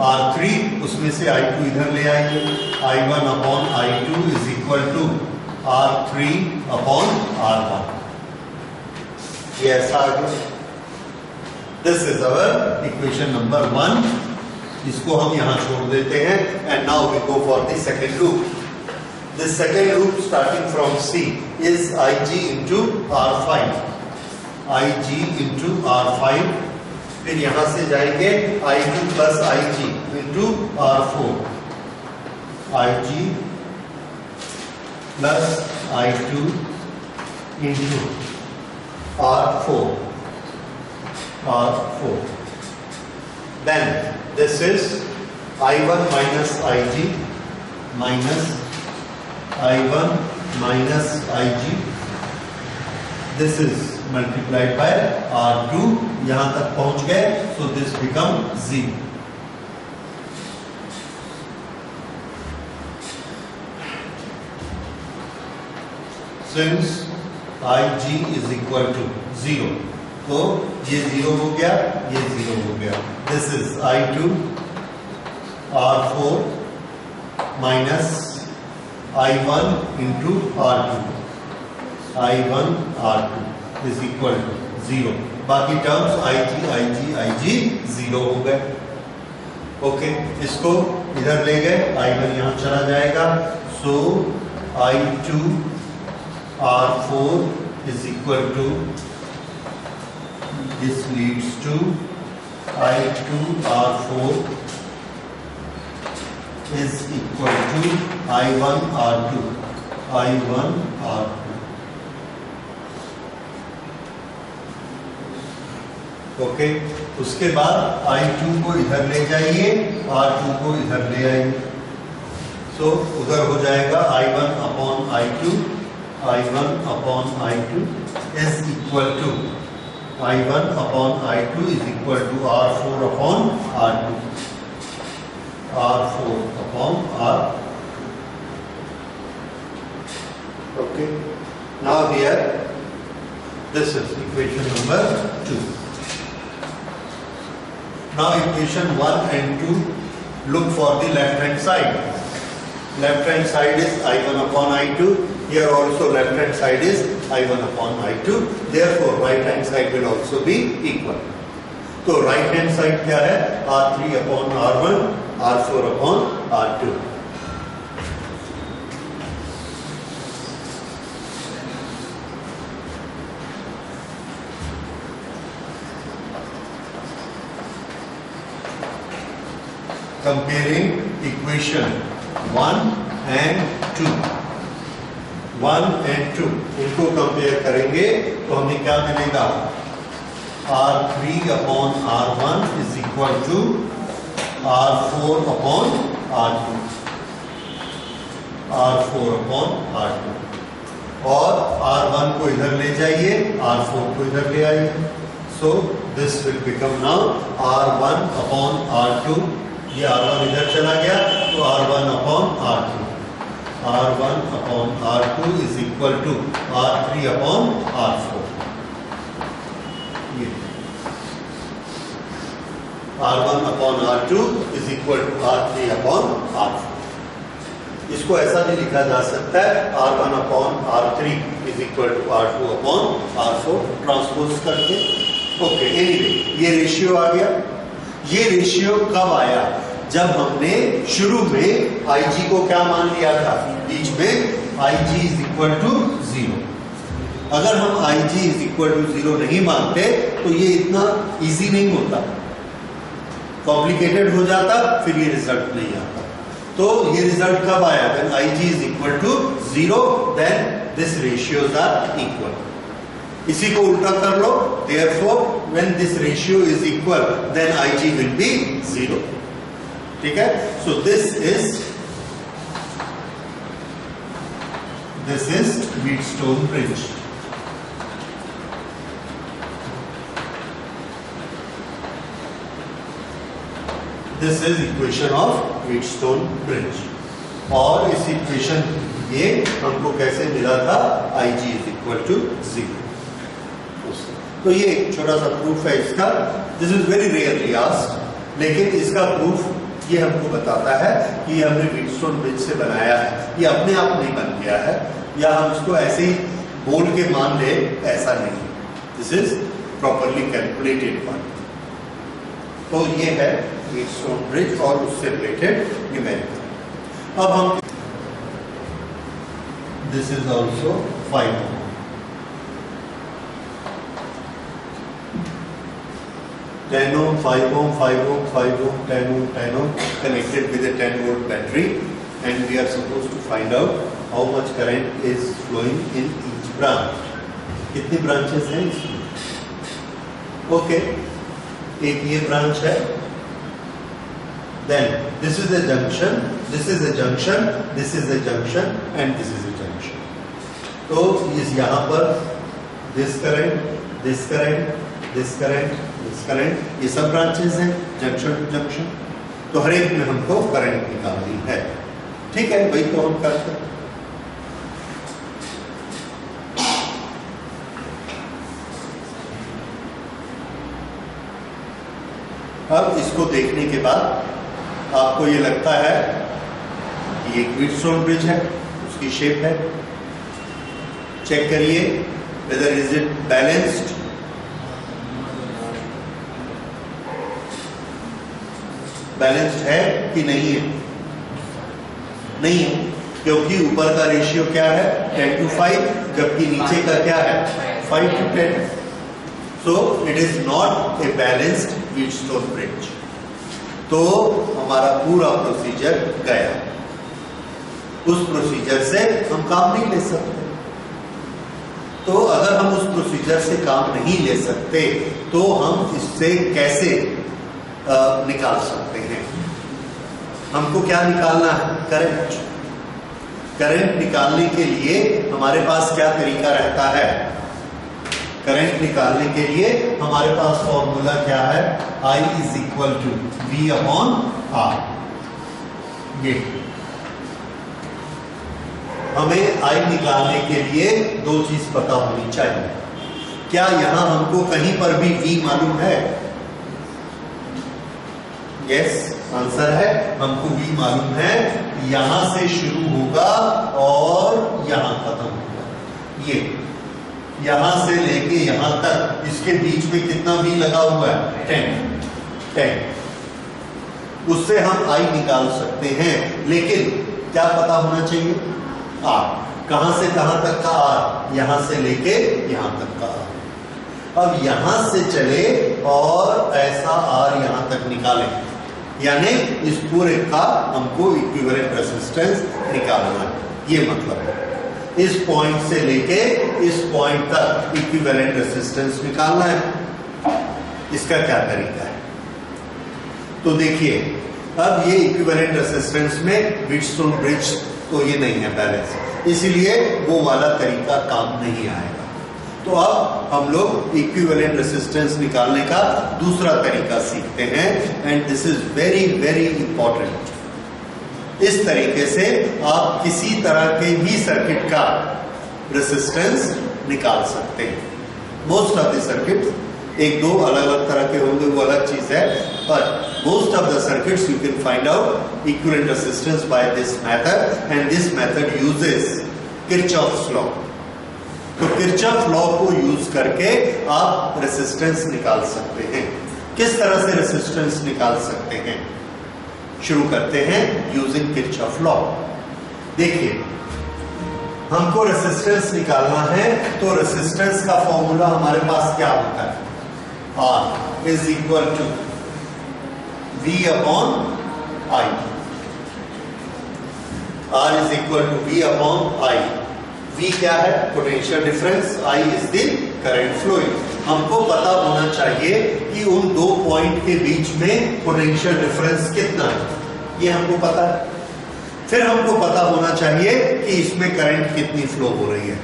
S1: R3, उसमें से I2 इधर ले आएंगे, I1 upon I2 is equal to R3 upon R1। ये ऐसा आ गया। This is our equation number 1। इसको हम यहां छोड़ देते हैं and now we go for the second loop. The second loop starting from C is IG into R5, IG into R5, फिर यहां से जाएंगे I2 plus IG into R4, IG plus I2 into R4, then this is I1 minus IG minus I1 minus IG, this is multiplied by R2, यहां तक पहुंच गए, so this become 0। Since IG is equal to 0, तो ये 0 हो गया, ये 0 हो गया। This is I2 R4 minus I1 into R2, I1 R2 is equal to 0। बाकी टर्म्स IG 0 हो गए। ओके, इसको इधर ले गए, I1 यहां चला जाएगा, so I2 R4 is equal to, this leads to I2 R4 is equal to I1 R2, I1 R2। Okay, उसके बाद I2 को इधर ले जाइए, R2 को इधर ले आइए, सो उधर हो जाएगा I1 upon I2, I1 upon I2 is equal to I1 upon I2 is equal to R4 upon R2. R4 upon R. Okay. Now here, this is equation number 2. Now equation 1 and 2, look for the left hand side. Left hand side is I1 upon I2. Here also left hand side is I1 upon I2. Therefore right hand side will also be equal. तो right hand side क्या है? R3 upon R1, R4 upon R2. Comparing equation 1 and 2. 1 and 2 इनको compare करेंगे तो हमें क्या मिलेगा? R3 upon R1 is equal to R4 upon R2. R4 upon R2. और R1 को इधर ले जाइए, R4 को इधर ले आइए. So this will become now R1 upon R2. ये R1 इधर चला गया तो R1 upon R2. R1 upon R2 is equal to R3 upon R4. ये R1 upon R2 is equal to R3 upon R4. इसको ऐसा भी लिखा जा सकता है R1 upon R3 is equal to R2 upon R4 transpose करके. Okay, anyway ये रेशियो आ गया. ये रेशियो कब आया? जब हमने शुरू में IG को क्या मान लिया था? बीच में IG is equal to 0. अगर हम IG is equal to 0 नहीं मानते तो ये इतना इजी नहीं होता, कॉम्प्लिकेटेड हो जाता, फिर ये रिजल्ट नहीं आता. तो ये रिजल्ट कब आया? When IG is equal to 0, then this ratios are equal. इसी को उल्टा कर लो. Therefore, when this ratio is equal, then IG will be 0. ठीक है? So this is Wheatstone bridge. This is equation of Wheatstone bridge. और इस equation ये हमको कैसे मिला था? IG is equal to 0. तो ये एक छोटा सा प्रूफ है इसका. This is very rarely asked, लेकिन इसका प्रूफ ये हमको बताता है कि हमने व्हीटस्टोन ब्रिज से बनाया है. ये अपने आप नहीं बन गया है या हम इसको ऐसे ही बोल के मान ले, ऐसा नहीं. This is properly calculated one. तो ये है व्हीटस्टोन ब्रिज और उससे रिलेटेड न्यूमेरिकल. अब हम this is also 5 ohm. 10 ohm, 5 ohm, 5 ohm, 5 ohm, 10 ohm, 10 ohm connected with a 10 volt battery, and we are supposed to find out how much current is flowing in each branch. कितनी branches हैं इसमें? Okay, एक ये branch है. Then this is a junction, this is a junction, this is a junction, and this is a junction. तो इस यहाँ पर this current, this current, this current, this current, ये सब ब्रांचेस हैं जंक्शन टू जंक्शन. तो हर एक में हमको करंट निकालनी है. ठीक है, वही तो हम करते हैं. अब इसको देखने के बाद आपको ये लगता है कि एक व्हीटस्टोन ब्रिज है, उसकी शेप है. चेक करिए whether is it balanced. Balanced है कि नहीं है? नहीं है, क्योंकि ऊपर का रेशियो क्या है? 10 to 5, जबकि नीचे का क्या है? 5 to 10. So it is not a balanced Wheatstone bridge. तो हमारा पूरा प्रोसीजर गया. उस प्रोसीजर से हम काम नहीं ले सकते. तो अगर हम उस प्रोसीजर से काम नहीं ले सकते तो हम इससे कैसे निकाल सकते हैं? हमको क्या निकालना है? करंट. करंट निकालने के लिए हमारे पास क्या तरीका रहता है? करंट निकालने के लिए हमारे पास फॉर्मूला क्या है, I is equal to V upon R। ये हमें I निकालने के लिए दो चीज पता होनी चाहिए। क्या यहां हमको कहीं पर भी V मालूम है? यस, आंसर है हमको V मालूम है। यहां से शुरू होगा और यहां खत्म होगा। ये यहां से लेके यहां तक, इसके बीच में कितना V लगा हुआ है? 10। उससे हम I निकाल सकते हैं, लेकिन क्या पता होना चाहिए? R। कहां से कहां तक का R? यहां से लेके यहां तक का R। अब यहां से चले और ऐसा R यहां तक निकालें, यानी इस पूरे का हमको इक्विवेलेंट रेजिस्टेंस निकालना है। ये मतलब है इस पॉइंट से लेके इस पॉइंट तक इक्विवेलेंट रेजिस्टेंस निकालना है। इसका क्या तरीका है? तो देखिए, अब ये इक्विवेलेंट रेजिस्टेंस में व्हीटस्टोन ब्रिज तो ये नहीं है बैलेंस, इसीलिए वो वाला तरीका काम नहीं आएगा। तो अब हम लोग इक्विवेलेंट रेजिस्टेंस निकालने का दूसरा तरीका सीखते हैं, and this is very very important. इस तरीके से आप किसी तरह के भी सर्किट का रेजिस्टेंस निकाल सकते हैं। मोस्ट ऑफ द सर्किट, एक दो अलग अलग तरह के होंगे वो अलग चीज है, पर most of the circuits you can find out equivalent resistance by this method, and this method uses Kirchhoff's law. तो किरचॉफ लॉ को यूज करके आप रेजिस्टेंस निकाल सकते हैं। किस तरह से रेजिस्टेंस निकाल सकते हैं? शुरू करते हैं यूजिंग किरचॉफ लॉ। देखिए, हमको रेजिस्टेंस निकालना है, तो रेजिस्टेंस का फॉर्मूला हमारे पास क्या होता है? R is equal to V upon I। R is equal to V upon I। V क्या है? Potential difference. I is the current flowing. हमको पता होना चाहिए कि उन दो पॉइंट के बीच में पोटेंशियल डिफरेंस कितना है, ये हमको पता है। फिर हमको पता होना चाहिए कि इसमें करंट कितनी फ्लो हो रही है।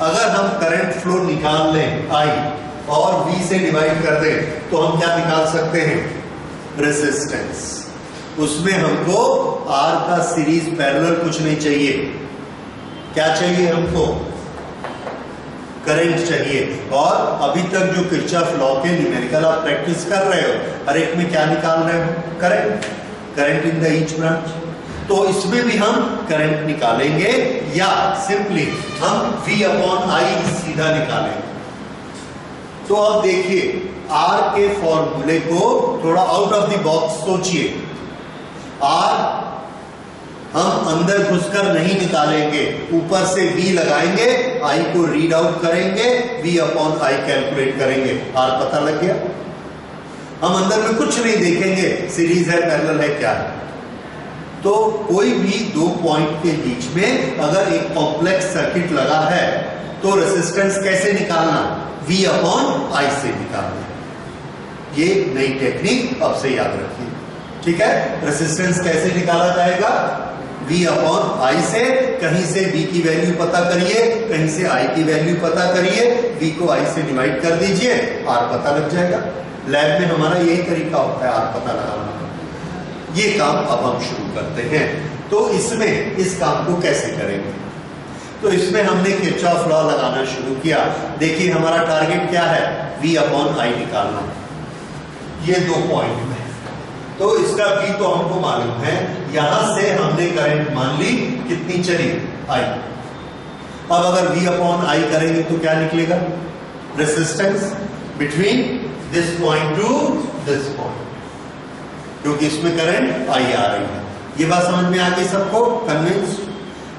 S1: अगर हम करंट फ्लो निकाल लें I और V से डिवाइड कर दें, तो हम क्या निकाल सकते हैं? रेजिस्टेंस। उसमें हमको R का सीरीज पैरेलल कुछ नहीं चाहिए। क्या चाहिए हमको? करंट चाहिए। और अभी तक जो किरचॉफ लॉ के न्यूमेरिकल आप प्रैक्टिस कर रहे हो, हर एक में क्या निकाल रहे हो? Current. Current in the each branch. तो इसमें भी हम करंट निकालेंगे, या सिंपली हम V अपॉन I सीधा निकालेंगे। तो अब देखिए, R के फॉर्मूले को थोड़ा आउट ऑफ द बॉक्स सोचिए। R हम अंदर घुसकर नहीं निकालेंगे, ऊपर से V लगाएंगे, I को रीड आउट करेंगे, V अपॉन I कैलकुलेट करेंगे, R पता लग गया। हम अंदर में कुछ नहीं देखेंगे, सीरीज है, पैरेलल है, क्या है। तो कोई भी दो पॉइंट के बीच में अगर एक कॉम्प्लेक्स सर्किट लगा है, तो रेजिस्टेंस कैसे निकालना? V अपॉन I से निकालना। ये नई टेक्निक अब से याद रखिए, ठीक है। रेजिस्टेंस कैसे निकाला जाएगा? V अपॉन I से। कहीं से V की वैल्यू पता करिए, कहीं से I की वैल्यू पता करिए, V को I से डिवाइड कर दीजिए, R पता लग जाएगा। लैब में हमारा यही तरीका होता है, R पता लगाना। ये काम अब हम शुरू करते हैं। तो इसमें इस काम को कैसे करेंगे? तो इसमें हमने किरचॉफ लॉ लगाना शुरू किया। देखिए, हमारा टारगेट क्या है? V अपॉन I निकालना। ये दो पॉइंट में, तो इसका V तो हमको मालूम है। यहां से हमने करंट मान ली, कितनी चली? I। अब अगर V अपॉन I करेंगे तो क्या निकलेगा? Resistance between this point two this point, क्योंकि इसमें करंट I आ रही है। ये बात समझ में आ गई सबको? कन्विंस?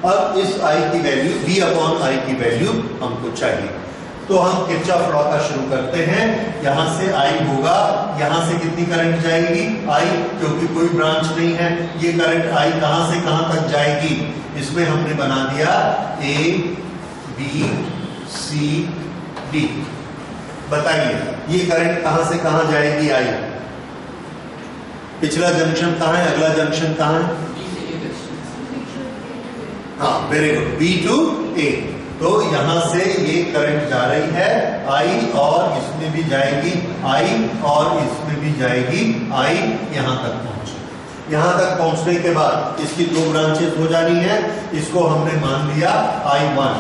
S1: अब इस I की वैल्यू, V अपॉन I की वैल्यू हमको चाहिए। तो हम किरचॉफ लॉ का शुरू करते हैं। यहां से I होगा, यहां से कितनी करंट जाएगी? I, क्योंकि कोई ब्रांच नहीं है। ये करंट I कहां से कहां तक जाएगी? इसमें हमने बना दिया A, B, C, D। बताइए, ये करंट कहां से कहां जाएगी? I। पिछला जंक्शन कहां है, अगला जंक्शन कहां है? हाँ, very good, B to A। तो यहां से ये करंट जा रही है आई, और इसमें भी जाएगी आई, और इसमें भी जाएगी आई, यहां तक पहुंचे। यहां तक पहुंचने के बाद इसकी दो ब्रांचेस हो जानी है। इसको हमने मान लिया I1।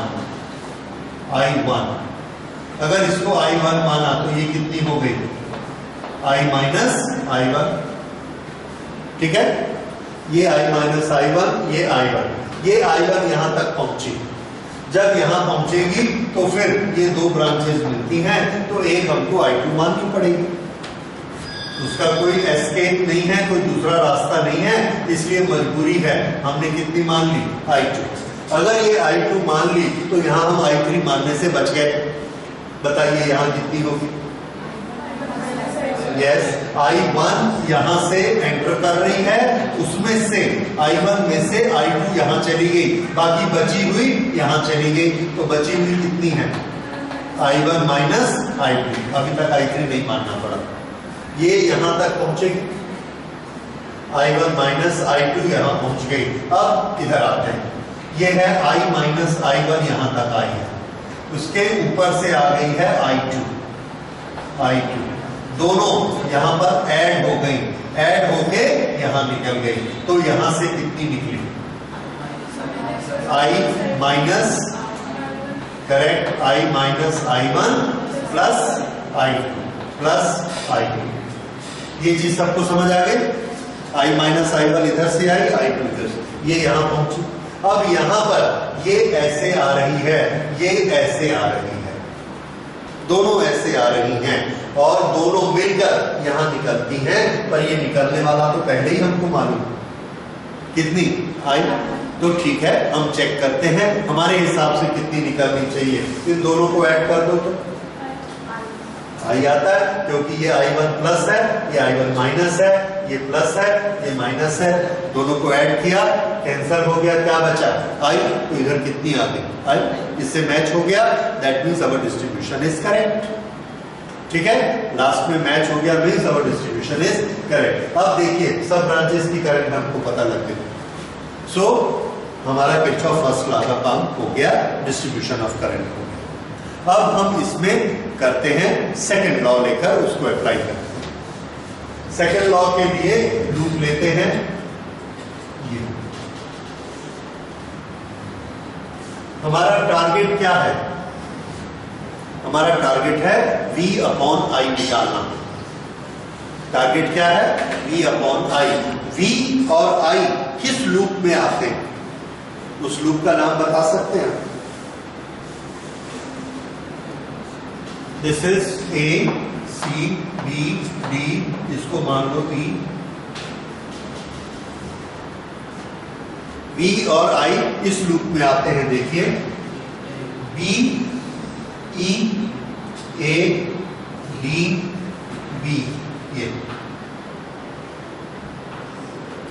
S1: अगर इसको I1 माना तो ये कितनी हो गई? I minus I1। ठीक है, ये I माइनस I1, ये I1, ये I1 यहां तक पहुंची। जब यहां पहुंचेगी तो फिर ये दो ब्रांचेस मिलती हैं, तो एक हमको I2 माननी पड़ेगी। उसका कोई एस्केप नहीं है, कोई दूसरा रास्ता नहीं है, इसलिए मजबूरी है। हमने कितनी मान ली? I2। अगर ये I2 मान ली तो यहां हम I3 मानने से बच गए। बताइए यहां कितनी होगी? यस, I1 यहां से एंटर कर रही है, उसमें से I1 में से I2 यहां चली गई, बाकी बची हुई यहां चली गई, तो बची हुई कितनी है? I1 minus I2। अभी तक I3 नहीं मानना पड़ा, ये यहां तक पहुंचेगी। I1 माइनस I2 यहां पहुंच गई। अब इधर आते हैं, ये है I माइनस I1 यहां तक आई है, उसके ऊपर से आ गई है I2। दोनों यहां पर ऐड हो गई, ऐड होके यहां निकल गई, तो यहां से कितनी निकली? I minus, correct, I minus I1 plus I2 plus I2। ये चीज सबको समझ आ गई? I माइनस I1 इधर से आई, I2 इधर से, ये यहां पहुंची। अब यहां पर ये ऐसे आ रही है, ये ऐसे आ रही है, दोनों ऐसे आ रही हैं, और दोनों मिलकर यहां निकलती हैं। पर ये निकलने वाला तो पहले ही हमको मालूम, कितनी? I। तो ठीक है, हम चेक करते हैं हमारे हिसाब से कितनी निकलनी चाहिए। इन दोनों को ऐड कर दो तो I आता है, क्योंकि ये I1 प्लस है, ये I1 माइनस है, ये प्लस है, ये माइनस है, दोनों को ऐड किया, कैंसिल हो गया, क्या बचा? I। तो इधर कितनी आ गई? I। इससे मैच हो गया, that means our distribution is correct. ठीक है, लास्ट में मैच हो गया, means our distribution is correct. अब देखिए सब ब्रांचेस की करंट हमको पता लग गई। सो हमारा किरचॉफ फर्स्ट लॉ का काम हो गया, डिस्ट्रीब्यूशन ऑफ करंट हो गया। अब हम इसमें करते हैं सेकंड लॉ लेकर उसको अप्लाई करते हैं। सेकंड लॉ के लिए लूप लेते हैं ये। हमारा टारगेट क्या है? हमारा टारगेट है V अपॉन I निकालना। टारगेट क्या है? V upon I। V और I किस लूप में आते हैं? उस लूप का नाम बता सकते हैं? This is A, C, B, D, इसको मान लो E। V और I इस लूप में आते हैं। देखिए B, E, A, D, B, ये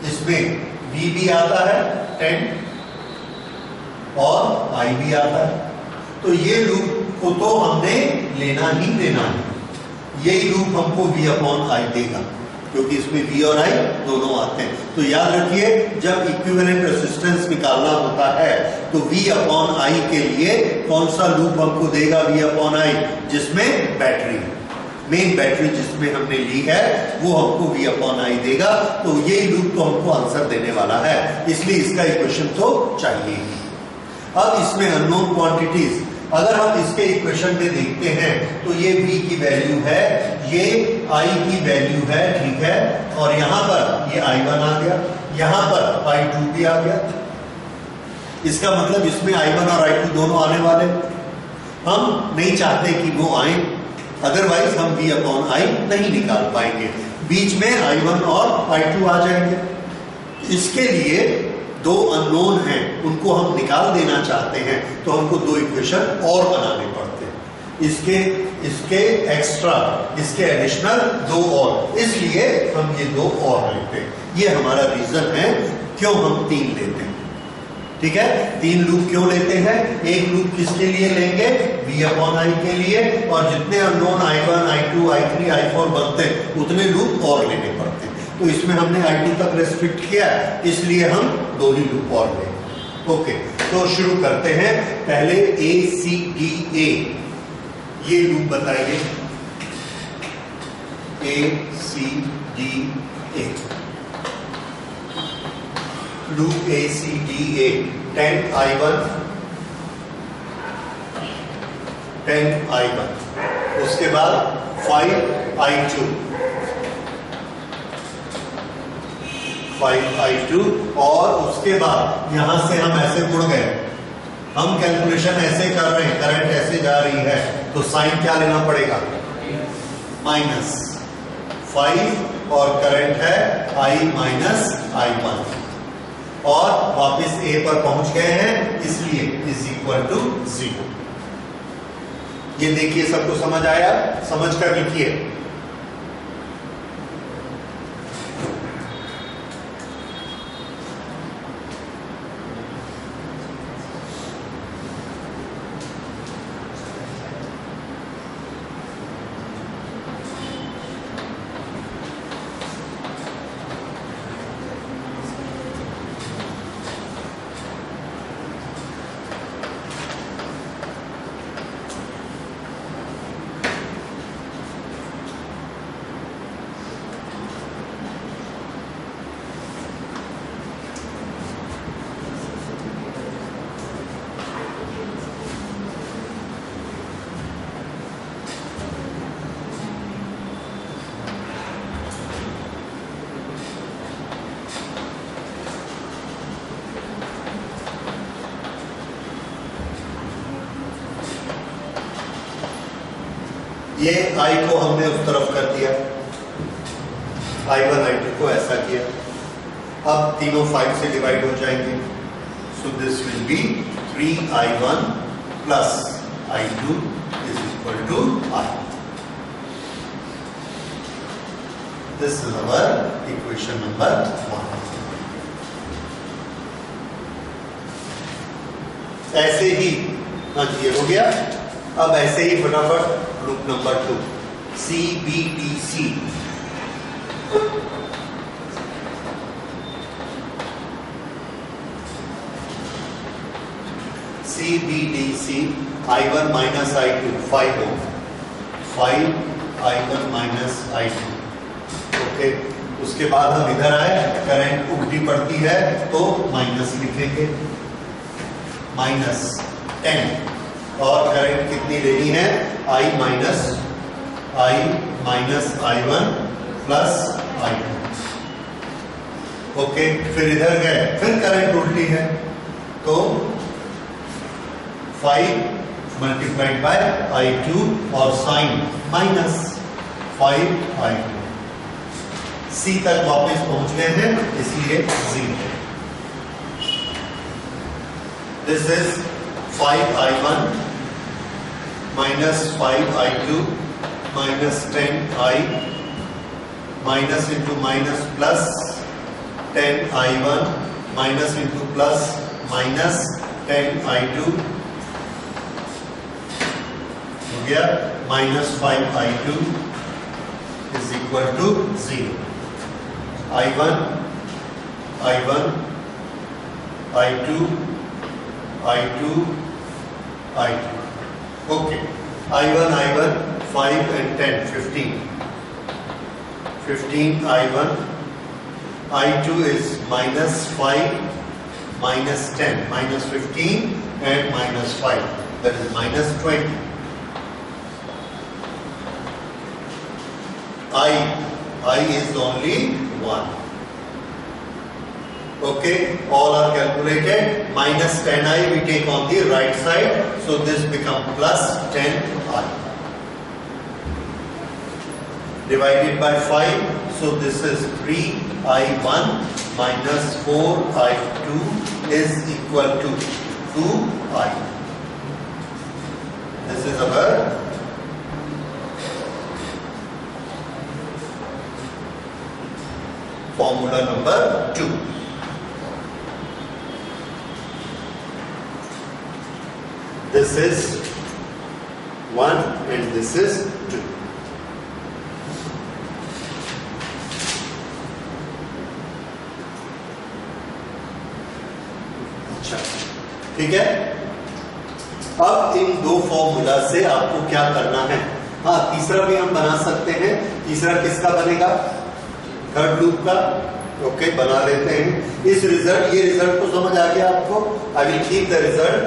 S1: इसमें V भी आता है 10 और I भी आता है। तो ये लूप को तो हमने लेना ही लेना है, यही लूप हमको V अपॉन I देगा, क्योंकि इसमें V और I दोनों आते हैं। तो याद रखिए, जब इक्विवेलेंट रेजिस्टेंस निकालना होता है तो V अपॉन I के लिए कौन सा लूप हमको देगा? V अपॉन I, जिसमें बैटरी, मेन बैटरी जिसमें हमने ली है, वो हमको V अपॉन I देगा। तो यही लूप तो हमको आंसर देने वाला है, इसलिए इसका इक्वेशन तो चाहिए ही। अब इसमें अननोन क्वांटिटीज, अगर हम इसके इक्वेशन में देखते हैं तो ये V की वैल्यू है, ये I की वैल्यू है, ठीक है, और यहां पर ये I1 आ गया, यहां पर I2 भी आ गया। इसका मतलब इसमें I1 और I2 दोनों आने वाले। हम नहीं चाहते कि वो आए, अदरवाइज हम V अपॉन I नहीं निकाल पाएंगे, बीच में I1 और I2 आ जाएंगे। इसके लिए दो अननोन हैं, उनको हम निकाल देना चाहते हैं, तो हमको दो इक्वेशन और बनाने पड़ते हैं। इसके एक्स्ट्रा, इसके एडिशनल दो और, इसलिए हम ये दो और लेते हैं। ये हमारा रीजन है क्यों हम 3 लेते हैं। ठीक है, 3 लूप क्यों लेते हैं? एक लूप किसके लिए लेंगे? V अपॉन I के लिए, और जितने unknown I1, I2, I3, I4 बनते हैं उतने लूप और लेने पड़ते हैं। तो इसमें हमने I2 तक रेस्ट्रिक्ट किया, इसलिए हम 2 ही लूप और लेंगे। ओके, तो शुरू करते हैं। पहले ए सी डी ए ये लूप बताइए। A C D A loop A C D A 10I1 10I1, उसके बाद 5I2 5I2 और उसके बाद यहां से हम ऐसे मुड़ गए, हम कैलकुलेशन ऐसे कर रहे हैं, करंट ऐसे जा रही है तो साइन क्या लेना पड़ेगा, -5 और करंट है I माइनस I1 और वापस A पर पहुंच गए हैं, इसलिए इज इक्वल टू 0। ये देखिए, सबको समझ आया? समझ कर लिखिए। ये I को हमने उस तरफ कर दिया, I1 I2 को ऐसा किया। अब तीनों 5 से डिवाइड हो जाएंगे, so this will be 3I1 plus I2 is equal to I। This is our equation number 1। ऐसे ही, हाँ जी, ये हो गया। अब ऐसे ही फटाफट loop number 2 CBDC I1 minus I2 5 ओम, 5I1 माइनस I2। ओके, उसके बाद हम इधर आए, करंट उल्टी पड़ती है तो माइनस लिखेंगे, -10 और करंट कितनी लेनी है, I minus I1 plus I2। Okay, फिर इधर गए, फिर करंट उल्टी है तो 5 मल्टीप्लाइड बाय I2 और साइन -5I2। C तक वापस पहुंच गए हैं, इसलिए 0। This is 5I1 minus 5I2 minus 10I minus into minus plus 10I1 minus into plus minus 10I2 हो गया, minus 5I2 is equal to 0। I1 I2 okay, I1 5 and 10 15 I1 I2 is -5 -10 -15 and -5, that is -20। I is only 1। Okay, all are calculated. -10I we take on the right side, so this becomes plus 10I divided by 5, so this is 3I1 minus 4I2 is equal to 2I। This is our formula number 2। This is 1 and this is 2। अच्छा, ठीक है। अब इन दो formula से आपको क्या करना है, हाँ तीसरा भी हम बना सकते हैं। तीसरा किसका बनेगा, थर्ड लूप का। ओके बना लेते हैं। इस रिजल्ट, ये रिजल्ट तो समझ आ गया आपको। I will keep the result.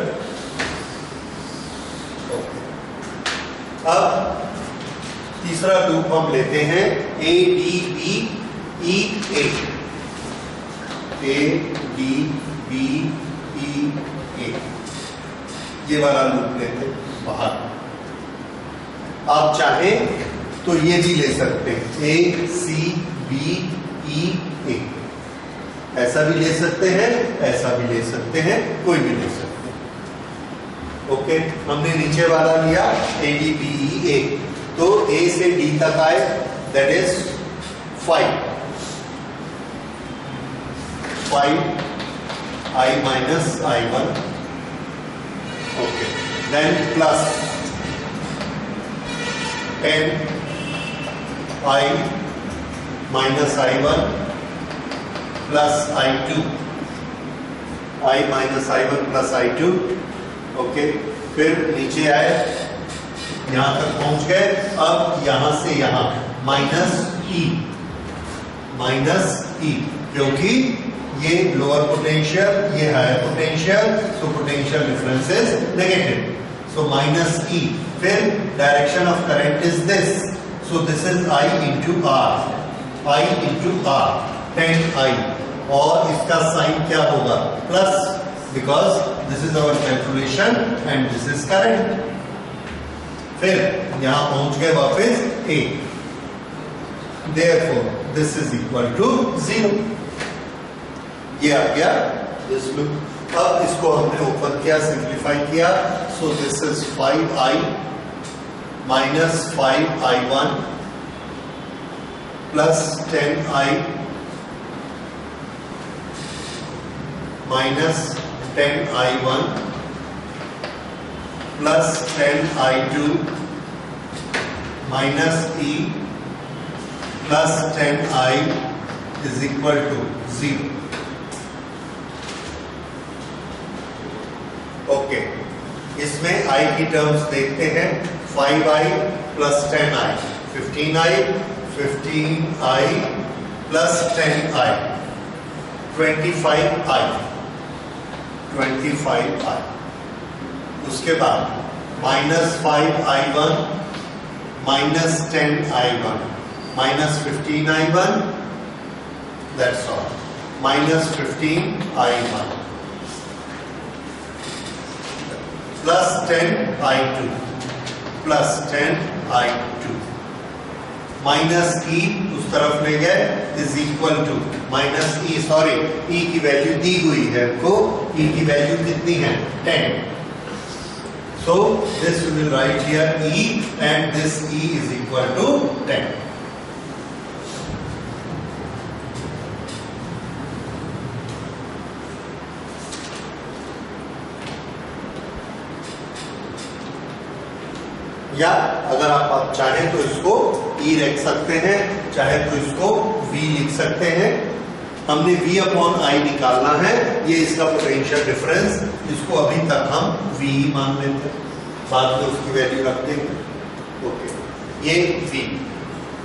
S1: अब तीसरा लूप हम लेते हैं A D B E A, A D B E A, ये वाला लूप लेते हैं बाहर। आप चाहें तो ये भी ले सकते हैं, ए सी बी ई ए, ऐसा भी ले सकते हैं, ऐसा भी ले सकते हैं, कोई भी ले सकते हैं। ओके हमने नीचे वाला लिया ए डी बी ई ए, तो ए से डी तक आए, that is 5 I minus I1, okay, then plus 10 I minus I1 plus I2, I minus I1 plus I2, okay, फिर नीचे आए, यहां तक पहुंच गए। अब यहां से यहां माइनस ई, क्योंकि ये लोअर पोटेंशियल, ये higher potential, so potential difference is negative, so minus E. फिर direction of current is this, so this is I into R, I into R, 10I, और इसका साइन क्या होगा, plus, because this is our calculation and this is current. फिर यहां पहुंच गए वापस A, therefore this is equal to 0, ये आ गया दिस लूप। अब इसको हमने ऊपर किया, सिंप्लीफाई किया, सो this is 5I minus 5I1 plus 10I minus 10I1 plus 10I2 minus E plus 10I is equal to 0. Okay इसमें I की टर्म्स देखते हैं, 5I plus 10I 15I, 15I plus 10I 25I, 25I। उसके बाद minus 5I1 minus 10I1 minus 15I1, that's all, minus 15I1 plus 10I2 plus 10I2 minus E उस तरफ ले गए, is equal to minus E, sorry E की value दी हुई है हमको, E की वैल्यू कितनी है 10, so this we will write here E and this E is equal to 10. या अगर आप चाहें तो इसको E रख सकते हैं, चाहे तो इसको V लिख सकते हैं। हमने V अपॉन I निकालना है, ये इसका पोटेंशियल डिफरेंस, इसको अभी तक हम V मान लेते हैं, बाद में उसकी वैल्यू रख देंगे। ओके ये V,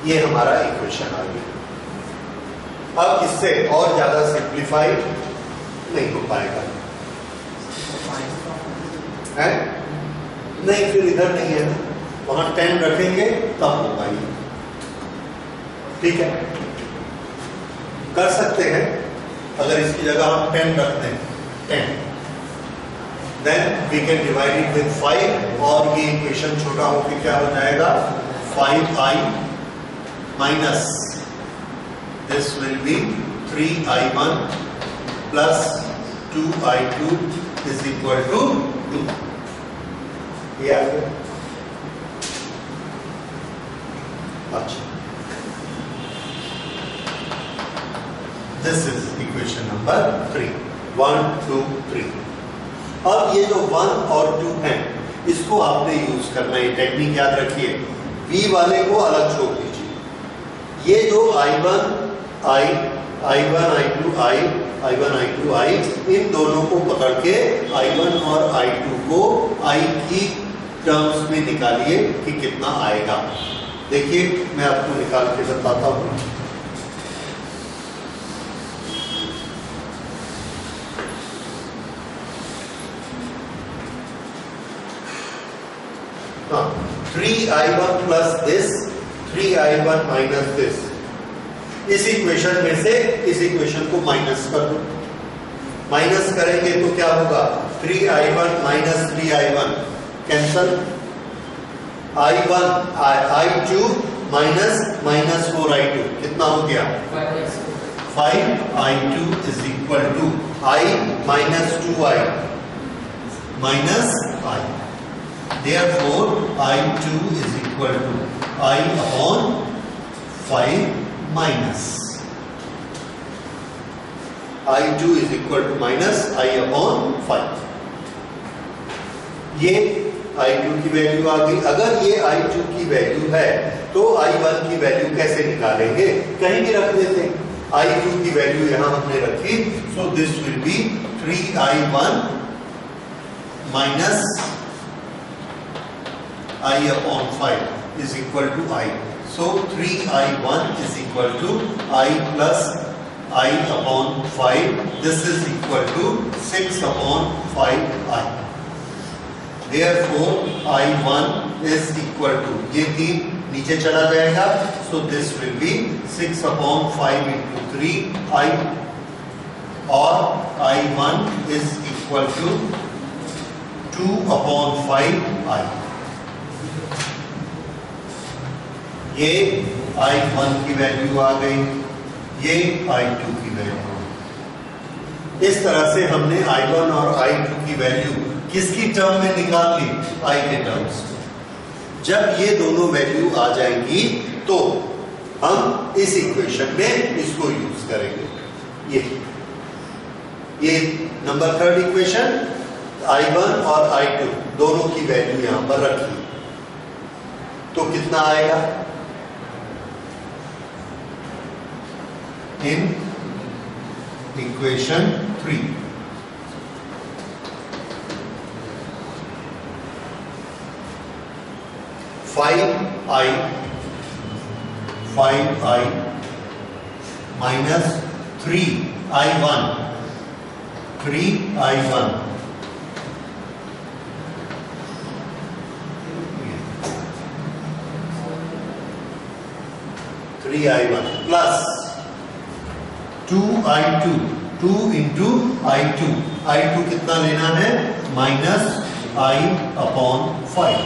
S1: ये हमारा इक्वेशन आ गया। अब इससे और ज्यादा सिंप्लीफाई नहीं हो पाएगा, है नहीं, फिर इधर नहीं है, वहां 10 रखेंगे तब हो पाएगी। ठीक है कर सकते हैं, अगर इसकी जगह हम 10 रख दें, 10, then we can divide it with 5 और ये इक्वेशन छोटा होकर क्या हो जाएगा 5I minus this will be 3I1 plus 2I2 is equal to 2। ये आ गया। अच्छा दिस इज इक्वेशन नंबर 3, 1 2 3। अब ये जो 1 और 2 हैं, इसको आपने यूज करना है, टेक्निक याद रखिए। V वाले को अलग छोड़ दीजिए, ये जो I1 I I1 I2 I1 I2 I, इन दोनों को पकड़ के I1 और I2 को I की टर्म्स में निकालिए कि कितना आएगा। देखिए मैं आपको निकाल के बताता हूं। हाँ, 3I1 plus this, 3I1 minus this. इस इक्वेशन में से इस इक्वेशन को माइनस कर दो। माइनस करेंगे तो क्या होगा? 3I1 minus 3I1 cancel. I1 I2 minus minus 4I2 कितना हो गया? 5I2 is equal to I minus 2I minus I। Therefore I2 is equal to I upon 5 minus I2 is equal to minus I upon 5। ये I2 की value आ गई। अगर ये I2 की value है तो I1 की वैल्यू कैसे निकालेंगे? कहीं भी रख देते हैं। I2 की वैल्यू यहां हमने रखी, so this will be 3I1 minus I upon 5 is equal to I. So 3I1 is equal to I plus I upon 5. This is equal to 6 upon 5I. Therefore I1 is equal to, ये 3 नीचे चला जाएगा, so this will be 6 upon 5 into 3I, और I1 is equal to 2 upon 5I। ये I1 की value आ गई, ये I2 की वैल्यू। इस तरह से हमने I1 और I2 की वैल्यू किसकी टर्म में निकाल ली? I के टर्म्स। जब ये दोनों वैल्यू आ जाएंगी तो हम इस इक्वेशन में इसको यूज करेंगे। ये नंबर 3 इक्वेशन, I1 और I2 दोनों की वैल्यू यहां पर रखी, तो कितना आएगा? In equation 3 5I minus 3I1 plus 2I2, 2 into I2, I2 कितना लेना है? Minus I upon 5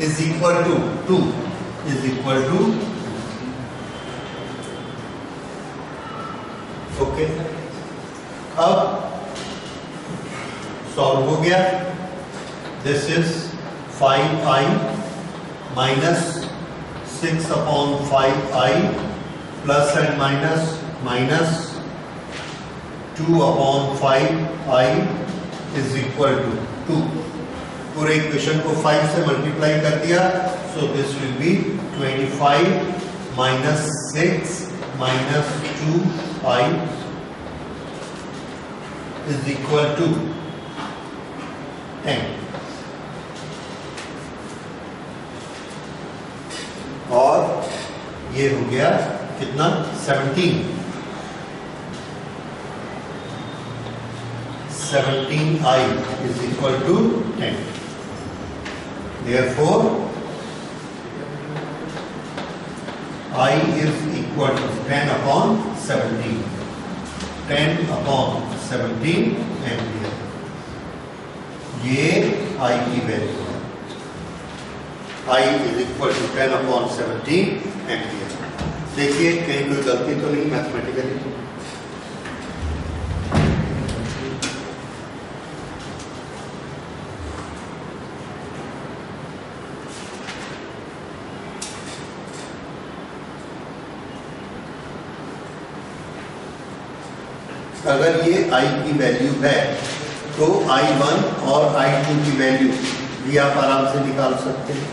S1: is equal to 2 is equal to, okay. अब सॉल्व हो गया। This is 5I minus 6 upon 5I plus and minus minus 2 upon 5I is equal to 2। पूरे equation को 5 से multiply कर दिया, so this will be 25 minus 6 minus 2I is equal to 10। और ये हो गया कितना? 17। 17I is equal to 10. Therefore, I is equal to 10 upon 17. 10 upon 17 ampere. ये I की वैल्यू है। I is equal to 10 upon 17 ampere. देखिए कहीं कोई गलती तो नहीं मैथमेटिकली? अगर ये I की वैल्यू है तो I1 और I2 की वैल्यू भी आप आराम से निकाल सकते हैं।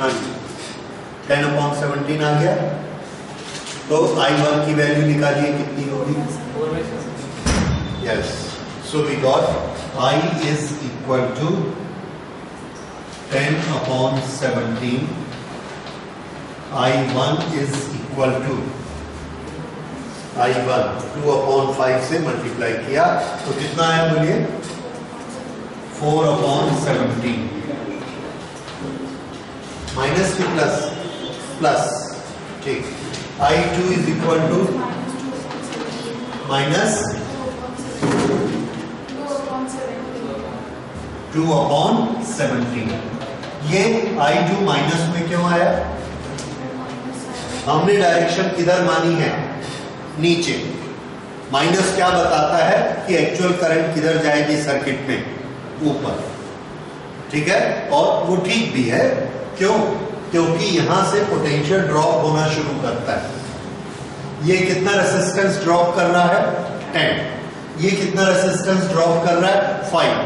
S1: हाँ जी 10/17 आ गया। तो I1 की वैल्यू निकालिए कितनी होगी? Yes, so we got I is equal to 10/17, I1 is equal to I1 2/5 से मल्टीप्लाई किया तो कितना है बोलिए? 4/17 माइनस की प्लस प्लस, ठीक। I2 is equal to minus 2/17। ये I2 माइनस में क्यों आया? हमने डायरेक्शन किधर मानी है? नीचे। माइनस क्या बताता है कि एक्चुअल करंट किधर जाएगी सर्किट में? ऊपर, ठीक है। और वो ठीक भी है, क्यों? क्योंकि यहां से पोटेंशियल ड्रॉप होना शुरू करता है। ये कितना रेजिस्टेंस ड्रॉप कर रहा है? 10। ये कितना रेजिस्टेंस ड्रॉप कर रहा है? 5।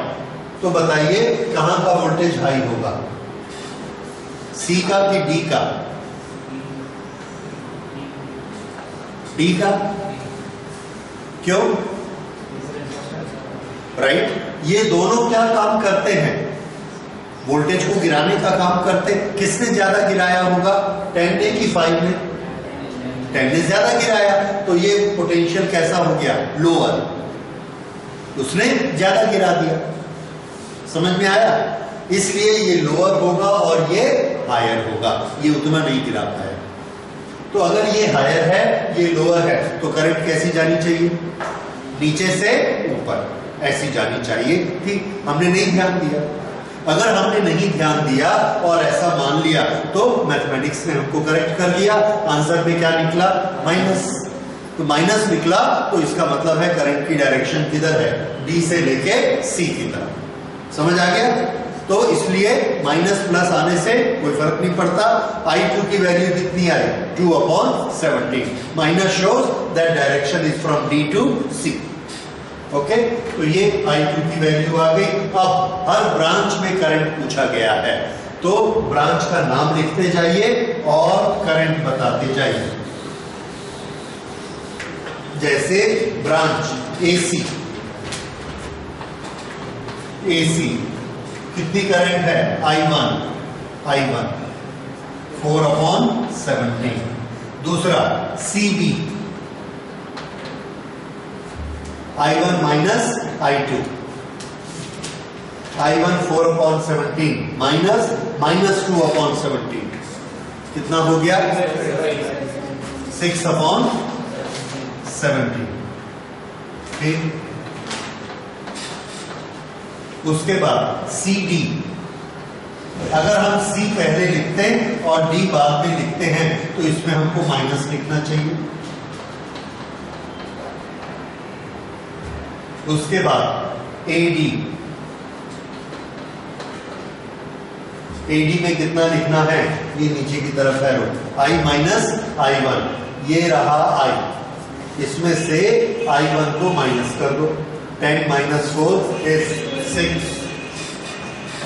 S1: तो बताइए कहां का वोल्टेज हाई होगा? सी का कि डी का? डी का। क्यों? राइट, ये दोनों क्या काम करते हैं? वोल्टेज को गिराने का काम करते। किसने ज्यादा गिराया होगा? 10 ने कि 5 ने? 10 ने ज्यादा गिराया, तो ये पोटेंशियल कैसा हो गया? लोअर। उसने ज्यादा गिरा दिया। समझ में आया? इसलिए ये लोअर होगा और ये हायर होगा। ये उतना नहीं गिरा पाया। तो अगर ये हायर है, ये लोअर है, तो करंट कैसी जानी चाहिए? नीचे से ऊपर ऐसी जानी चाहिए। ठीक, हमने नहीं ध्यान दिया। अगर हमने नहीं ध्यान दिया और ऐसा मान लिया तो मैथमेटिक्स ने हमको करेक्ट कर दिया। आंसर में क्या निकला? माइनस। तो माइनस निकला तो इसका मतलब है करंट की डायरेक्शन किधर है? डी से लेके सी की तरफ। समझ आ गया? तो इसलिए माइनस प्लस आने से कोई फर्क नहीं पड़ता। I2 की वैल्यू कितनी आई? 2/17। Minus shows that direction is from D to C. Okay, तो ये I2 की वैल्यू आ गई। अब हर ब्रांच में करंट पूछा गया है, तो ब्रांच का नाम लिखते जाइए और करंट बताते जाइए। जैसे ब्रांच AC, कितनी करंट है? I1 4/17। दूसरा CB, I1 minus I2, I1 4/17 minus 2/17 कितना हो गया? 6/17। ठीक, उसके बाद CD, अगर हम C पहले लिखते हैं और D बाद में लिखते हैं तो इसमें हमको माइनस लिखना चाहिए। उसके बाद AD में कितना लिखना है? ये नीचे की तरफ है I माइनस I1, ये रहा I, इसमें से I1 को माइनस कर दो। 10 - 4 is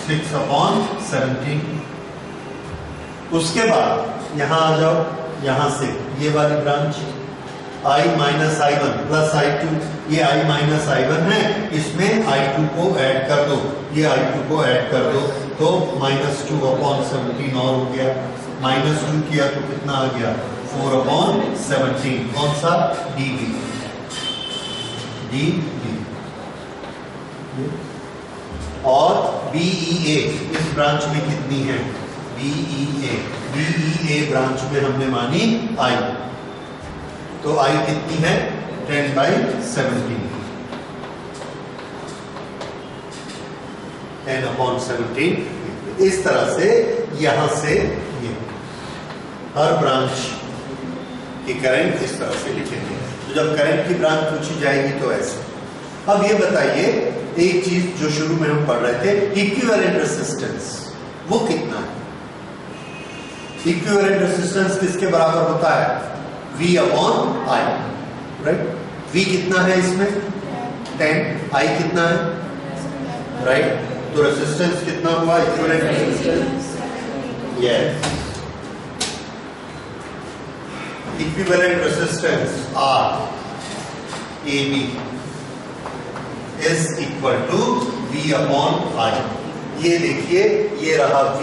S1: 6/17। उसके बाद यहां आ जाओ, यहां से ये वाली branch I minus I1 plus I2, ये I माइनस I1 है, इसमें I2 को ऐड कर दो, ये I2 को ऐड कर दो तो -2/17 और हो गया। -2 किया तो कितना आ गया? 4/17। कौन सा? DB। और BEA इस ब्रांच में कितनी है? BEA ब्रांच में हमने मानी I, तो I कितनी है? 10/17। 10/17। इस तरह से यहां से ये हर ब्रांच की करंट इस तरह से लिखेंगे। तो जब करंट की ब्रांच पूछी जाएगी तो ऐसे। अब ये बताइए एक चीज जो शुरू में हम पढ़ रहे थे, इक्विवेलेंट रेजिस्टेंस, वो कितना है? इक्विवेलेंट रेजिस्टेंस किसके बराबर होता है? V/I, right. V कितना है इसमें? 10। I कितना है? राइट। तो रेजिस्टेंस कितना हुआ? Equivalent resistance Yes. Equivalent resistance R AB is equal to V upon I. ये देखिए, ये रहा V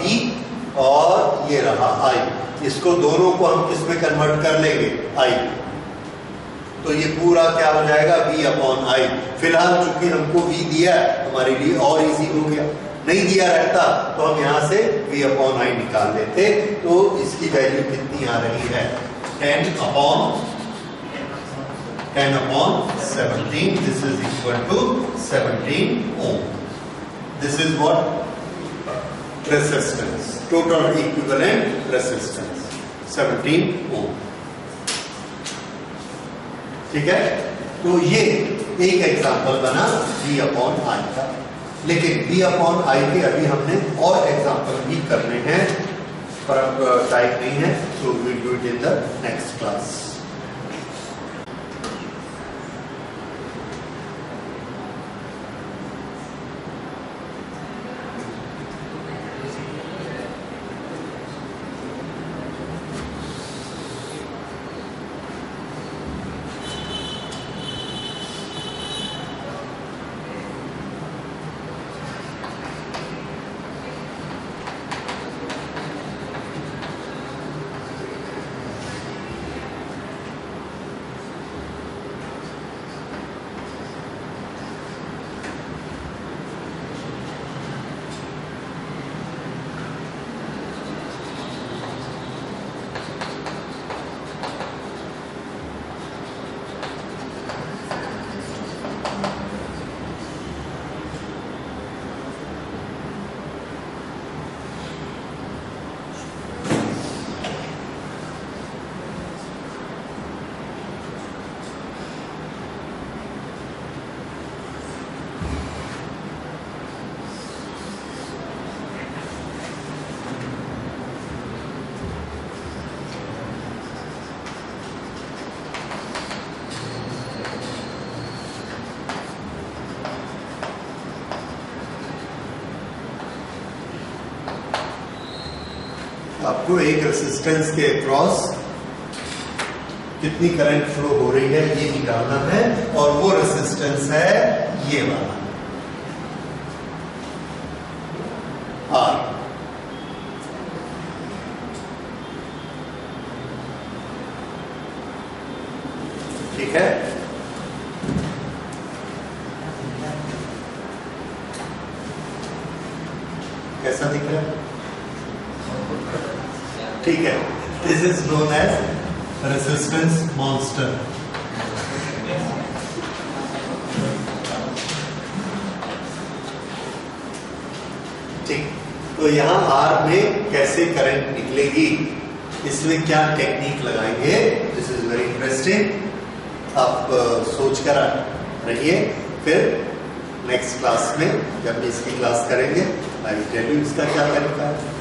S1: और ये रहा I. इसको दोनों को हम किस में कन्वर्ट कर लेंगे? I. तो ये पूरा क्या हो जाएगा? V upon I. फिलहाल चूंकि हमको V दिया है, हमारे लिए और इजी हो गया. नहीं दिया रहता तो हम यहां से V अपॉन I निकाल लेते. तो इसकी वैल्यू कितनी आ रही है? 10 upon 17. This is equal to 17 ohm. This is what? Resistance. Total equivalent resistance 17 ohm. ठीक है? तो ये एक एग्जांपल बना V अपॉन I का. लेकिन V अपॉन I के अभी हमने और एग्जांपल भी करने हैं, पर अब टाइम नहीं है, so we'll do it in the next class. आपको एक रेजिस्टेंस के अक्रॉस कितनी करंट फ्लो हो रही है ये निकालना है, और वो रेजिस्टेंस है ये वाला R. ठीक है? कैसा दिख रहा है? ठीक है. This is known as resistance monster. ठीक. तो यहां R में कैसे करंट निकलेगी, इसमें क्या टेक्निक लगाएंगे? This is very interesting. आप सोच कर रहिए. फिर नेक्स्ट क्लास में जब भी इसकी क्लास करेंगे आई विल टेल यू इसका क्या तरीका है.